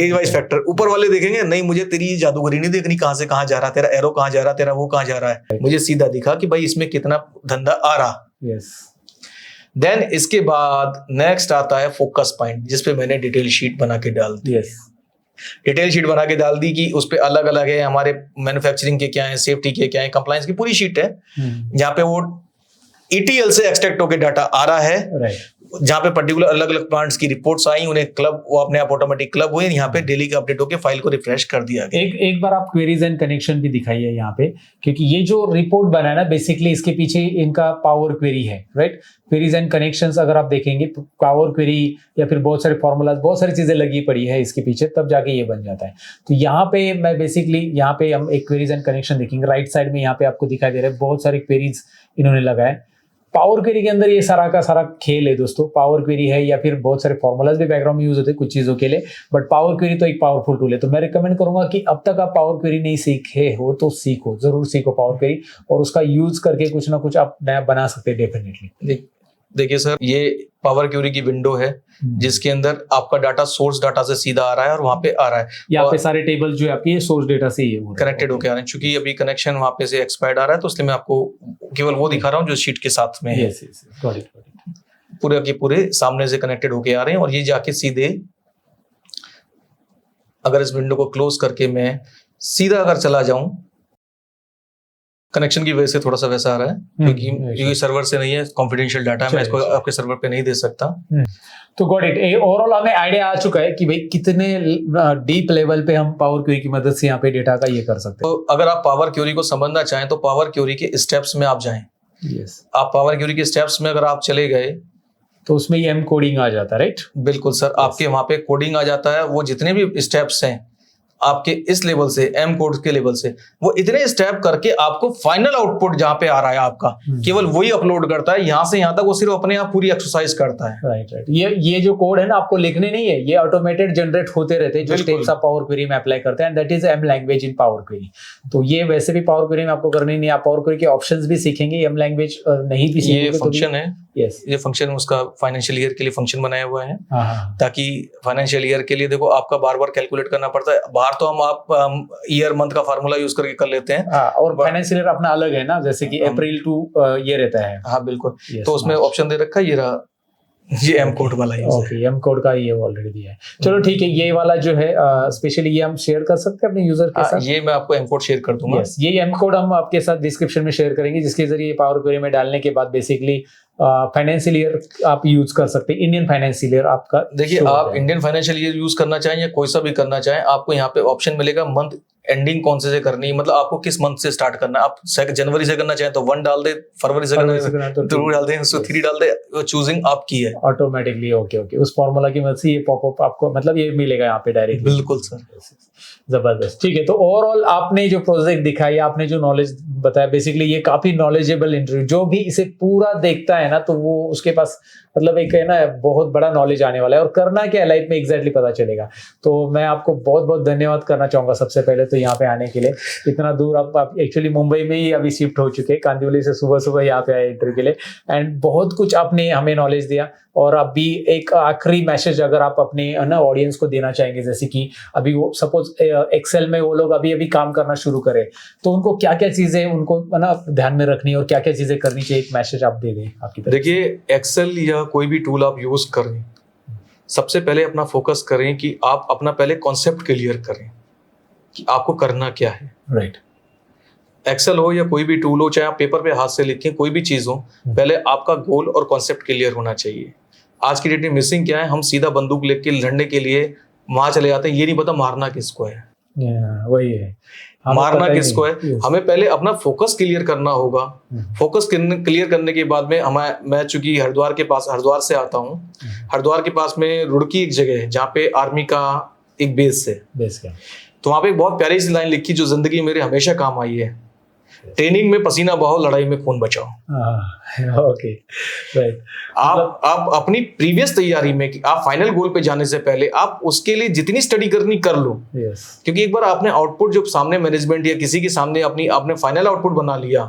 एज वाइज फैक्टर। ऊपर वाले देखेंगे नहीं, मुझे तेरी जादूगरी नहीं देखनी, कहाँ से कहाँ जा रहा, तेरा एरो कहाँ जा रहा, तेरा वो कहाँ जा रहा है, मुझे सीधा दिखा कि भाई इसमें कितना धंधा आ रहा। यस। देन इसके बाद नेक्स्ट आता है फोकस पॉइंट, जिसपे मैंने डिटेल शीट बना के डाल दी। यस, डिटेल शीट बना के डाल दी कि उस पे अलग अलग है हमारे मैन्युफैक्चरिंग के क्या है, सेफ्टी के क्या है, कंप्लायंस की पूरी शीट है, जहाँ पे वो ETL से एक्सट्रैक्ट होकर डाटा आ रहा है, राइट। जहाँ पे पर्टिकुलर अलग अलग प्लांट्स की रिपोर्ट्स आई, उन्हें क्लब, वो अपने आप ऑटोमेटिक क्लब हुए, यहाँ पे डेली का अपडेट होकर फाइल को रिफ्रेश कर दिया गया। एक बार आप क्वेरीज एंड कनेक्शन भी दिखाइए यहाँ पे, क्योंकि ये जो रिपोर्ट बना है ना, बेसिकली इसके पीछे इनका पावर क्वेरी है, राइट। क्वेरीज एंड कनेक्शंस अगर आप देखेंगे, पावर क्वेरी या फिर बहुत सारे फॉर्मूलाज, बहुत सारी चीजें लगी पड़ी है इसके पीछे, तब जाके ये बन जाता है। तो यहाँ पे मैं बेसिकली, यहाँ पे हम एक क्वेरीज एंड कनेक्शन देखेंगे, राइट साइड में यहाँ पे आपको दिखाई दे रहा है बहुत सारे क्वेरीज इन्होंने लगाए। पावर क्वेरी के अंदर ये सारा का सारा खेल है दोस्तों। पावर क्वेरी है या फिर बहुत सारे फॉर्मूलाज भी बैकग्राउंड में यूज होते हैं कुछ चीजों के लिए, बट पावर क्वेरी तो एक पावरफुल टूल है। तो मैं रिकमेंड करूंगा कि अब तक आप पावर क्वेरी नहीं सीखे हो तो सीखो, जरूर सीखो पावर क्वेरी, और उसका यूज करके कुछ ना कुछ आप नया बना सकते हैं डेफिनेटली। देखिए सर, ये पावर क्वेरी की विंडो है जिसके अंदर आपका डाटा सोर्स डाटा से सीधा आ रहा है और वहां पे आ रहा है। यहाँ पे सारे टेबल जो है आपके सोर्स डेटा से ही कनेक्टेड होकर आ रहे हैं। चूंकि अभी कनेक्शन वहां पे से एक्सपायर्ड आ रहा है, तो इसलिए मैं आपको केवल वो दिखा रहा हूँ जो शीट के साथ में है। पूरे के पूरे सामने से कनेक्टेड होके आ रहे हैं। और ये जाके सीधे, अगर इस विंडो को क्लोज करके मैं सीधा अगर चला जाऊं, कनेक्शन की वजह से थोड़ा सा वैसा आ रहा है, क्योंकि सर्वर से नहीं है, कॉन्फिडेंशियल डाटा है, मैं इसको आपके सर्वर पे नहीं दे सकता। तो गॉट इट। ओवरऑल हमें आइडिया आ चुका है कि भाई कितने डीप लेवल पे हम पावर क्वेरी की मदद से यहाँ पे डेटा का ये कर सकते हैं। तो अगर आप पावर क्वेरी को समझना चाहें तो पावर क्वेरी के स्टेप्स में आप जाएं। आप पावर क्वेरी के स्टेप्स में अगर आप चले गए तो उसमें ये एम कोडिंग आ जाता है, राइट। बिल्कुल सर, आपके वहां पे कोडिंग आ जाता है। वो जितने भी स्टेप्स हैं आपके इस लेवल से, एम कोड के लेवल से, वो इतने स्टेप करके आपको फाइनल आउटपुट जहां पे आ रहा है आपका, केवल वही अपलोड करता है। यहां से यहां तक वो सिर्फ अपने आप पूरी एक्सरसाइज करता है। राइट। ये जो कोड है ना, आपको लिखने नहीं है, ये ऑटोमेटेड जनरेट होते रहते हैं जो स्टेप्स आप पावर क्वेरी में अप्लाई करते हैं, and that is M language in power query. तो ये वैसे भी पावर क्वेरी में आपको करनी नहीं है, आप पावर क्वेरी के ऑप्शंस भी सीखेंगे, एम लैंग्वेज नहीं भी सीखेंगे। ये फंक्शन है, यस, ये फंक्शन उसका फाइनेंशियल ईयर के लिए फंक्शन बनाया हुआ है, ताकि फाइनेंशियल ईयर के लिए देखो आपका बार बार कैलकुलेट करना पड़ता है। बाहर तो आप ईयर मंथ का फार्मूला यूज करके कर लेते हैं, और फाइनेंशियल ईयर अपना अलग है ना, जैसे कि अप्रैल टू ये रहता है। हाँ बिल्कुल। तो उसमें ऑप्शन दे रखा है, ये रहा, ये एम कोड वाला है। ओके, एम कोड का ये ऑलरेडी दिया है। चलो ठीक है, ये वाला जो है स्पेशली ये हम शेयर कर सकते हैं अपने यूजर के साथ। ये मैं आपको एम कोड शेयर कर दूंगा। ये एम कोड हम आपके साथ डिस्क्रिप्शन में शेयर करेंगे, जिसके जरिए पावर क्वेरी में डालने के बाद बेसिकली फाइनेंशियल ईयर आप यूज कर सकते हैं। इंडियन फाइनेंशियल ईयर आपका, देखिए आप इंडियन फाइनेंशियल ईयर यूज करना चाहें या कोई सा भी करना चाहें, आपको यहाँ पे ऑप्शन मिलेगा मंथ एंडिंग कौन से करनी है, मतलब आपको किस मंथ से स्टार्ट करना है। आप जनवरी से करना चाहें तो 1 डाल दे, फरवरी से करना है तो 2 डाल दे, 3 डाल दे, वो चूजिंग आपकी है ऑटोमेटिकली। ओके, उस फॉर्मूला की मदद से ये पॉपअप आपको मतलब ये मिलेगा यहाँ पे डायरेक्ट। बिल्कुल सर, जबरदस्त। ठीक है, तो ओवरऑल आपने जो प्रोजेक्ट दिखाई, आपने जो नॉलेज बताया, बेसिकली ये काफी नॉलेजेबल इंटरव्यू, जो भी इसे पूरा देखता है ना, तो वो उसके पास मतलब एक है ना बहुत बड़ा नॉलेज आने वाला है, और करना क्या है लाइफ में एग्जैक्टली पता चलेगा। तो मैं आपको बहुत बहुत धन्यवाद करना चाहूंगा सबसे पहले तो यहाँ पे आने के लिए। इतना दूर आप एक्चुअली मुंबई में ही अभी शिफ्ट हो चुके हैं, कांदिवली से सुबह सुबह यहाँ पे आए इंटरव्यू के लिए, एंड बहुत कुछ आपने हमें नॉलेज दिया। और अभी एक आखिरी मैसेज अगर आप अपने ना ऑडियंस को देना चाहेंगे, जैसे कि अभी वो सपोज एक्सेल में वो लोग अभी काम करना शुरू करें, तो उनको क्या क्या चीजें उनको ना ध्यान में रखनी है और क्या क्या चीजें करनी चाहिए, एक मैसेज आप दे दें आपकी तरफ। देखिए, एक्सेल या कोई भी टूल आप यूज करें, सबसे पहले अपना फोकस करें कि आप अपना पहले कॉन्सेप्ट क्लियर करें कि आपको करना क्या है। राइट। एक्सेल हो या कोई भी टूल हो, चाहे आप पेपर पे हाथ से लिखें, कोई भी चीज हो, पहले आपका गोल और कॉन्सेप्ट क्लियर होना चाहिए। आज की डेट में मिसिंग क्या है, हम सीधा बंदूक लेके लड़ने के लिए वहां चले जाते हैं, ये नहीं पता मारना किसको है। वही है, हमें मारना पता ही किसको है। नहीं। Yes. हमें पहले अपना फोकस क्लियर करना होगा। फोकस क्लियर करने के बाद में मैं चूंकि हरिद्वार से आता हूँ, हरिद्वार के पास में रुड़की एक जगह है जहाँ पे आर्मी का एक बेस है। बेस क्या? तो वहाँ पे एक बहुत प्यारी सी लाइन लिखी जो जिंदगी मेरे हमेशा काम आई है, ट्रेनिंग में पसीना बहाओ, लड़ाई में खून बचाओ। Okay, right. आप अपनी प्रीवियस तैयारी में आप फाइनल गोल पे जाने से पहले आप उसके लिए जितनी स्टडी करनी कर लो। यस, क्योंकि एक बार आपने आउटपुट जो सामने मैनेजमेंट या किसी के सामने आपने फाइनल आउटपुट बना लिया,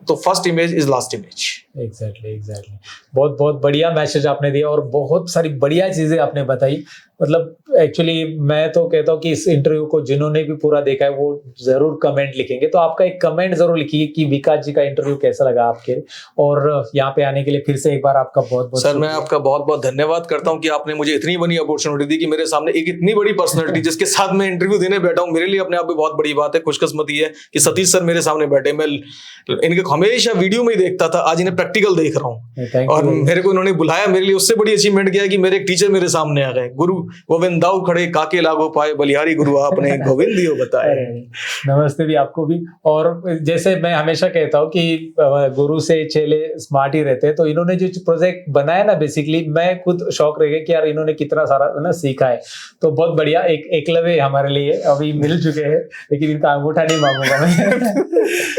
तो first image is last image. Exactly. बहुत बहुत बढ़िया मैसेज आपने दिया और बहुत सारी बढ़िया चीजें आपने बताई। मतलब एक्चुअली मैं तो कहता हूँ कि इस इंटरव्यू को जिन्होंने भी पूरा देखा है वो जरूर कमेंट लिखेंगे, तो आपका एक कमेंट जरूर लिखिए कि विकास जी का इंटरव्यू कैसा लगा आपके, और यहाँ पे आने के लिए फिर से एक बार आपका बहुत बहुत सर मैं आपका बहुत बहुत धन्यवाद करता हूँ कि आपने मुझे इतनी बड़ी अपॉर्चुनिटी दी कि मेरे सामने एक इतनी बड़ी पर्सनैलिटी जिसके साथ मैं इंटरव्यू देने बैठा हूँ, मेरे लिए अपने आप में बहुत बड़ी बात है। खुशकिस्मती है कि सतीश सर मेरे सामने बैठे। मैं इनके हमेशा वीडियो में ही देखता था, आज इन्हें प्रैक्टिकल देख रहा हूँ और मेरे को इन्होंने बुलाया। मेरे लिए उससे बड़ी अचीवमेंट क्या है कि मेरे एक टीचर मेरे सामने आ गए, गुरु गोविंद दाऊ खड़े काके लागो पाए, बलिहारी गुरु आपने गोविंद दियो बताए। नमस्ते भी आपको भी। और जैसे मैं हमेशा कहता हूँ कि गुरु से चेले स्मार्ट ही रहते हैं, तो इन्होंने जो प्रोजेक्ट बनाया ना, बेसिकली मैं खुद शौक रह गया कि यार इन्होंने कितना सारा ना सीखा है। तो बहुत बढ़िया, एक एकलव्य हमारे लिए अभी मिल चुके हैं, लेकिन इनका अंगूठा नहीं मांगूंगा मैं।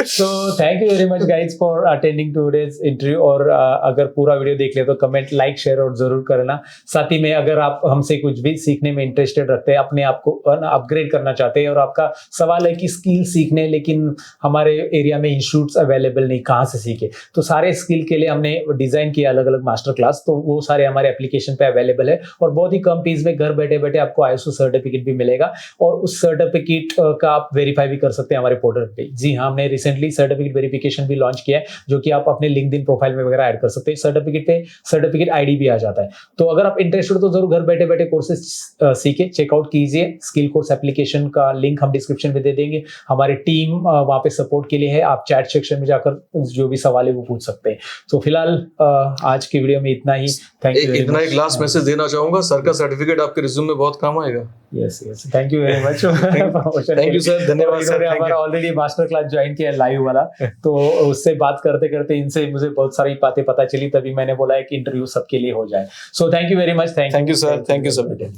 तो thank you very much guys for attending today's interview. और अगर पूरा वीडियो देख ले तो कमेंट, लाइक, शेयर और जरूर करना। साथ ही में अगर आप हमसे कुछ भी सीखने में इंटरेस्टेड रखते हैं, अपने आप को अपग्रेड करना चाहते हैं और आपका सवाल है कि स्किल सीखने लेकिन हमारे एरिया में इंस्टीट्यूट्स अवेलेबल नहीं, कहाँ से सीखे, तो सारे स्किल के लिए हमने डिजाइन किया अलग अलग मास्टर क्लास, तो वो सारे हमारे एप्लीकेशन पे अवेलेबल है और बहुत ही कम फीस में घर बैठे बैठे आपको ISO सर्टिफिकेट भी मिलेगा और उस सर्टिफिकेट का आप वेरीफाई भी कर सकते हैं हमारे पोर्टल पे। जी हाँ, हमने रिसेंटली सर्टिफिकेट वेरिफिकेशन भी लॉन्च किया है, जो कि आप अपने लिंक्डइन प्रोफाइल में वगैरह ऐड कर सकते हैं। सर्टिफिकेट पे सर्टिफिकेट ID भी आ जाता है। तो अगर आप इंटरेस्टेड हो तो जरूर घर बैठे बैठे कोर्सेज सीखे, चेकआउट कीजिए। स्किल कोर्स एप्लीकेशन का लिंक हम डिस्क्रिप्शन में दे देंगे। हमारी टीम वहाँ पे सपोर्ट के लिए है, आप चैट सेक्शन में जाकर जो भी सवाल है वो पूछ सकते हैं। तो फिलहाल आज की वीडियो में इतना ही। Thank you. इतना एक लास्ट मैसेज देना चाहूंगा, सर का सर्टिफिकेट आपके रिज्यूम में बहुत काम आएगा। Yes, thank you very much. Thank you sir, धन्यवाद सर। हमारा ऑलरेडी मास्टर क्लास ज्वाइन किया लाइव वाला, तो उससे बात करते करते इनसे मुझे बहुत सारी बातें पता चली, तभी मैंने बोला है कि इंटरव्यू सबके लिए हो जाए। So thank you very much. Thank you sir, thank you sir.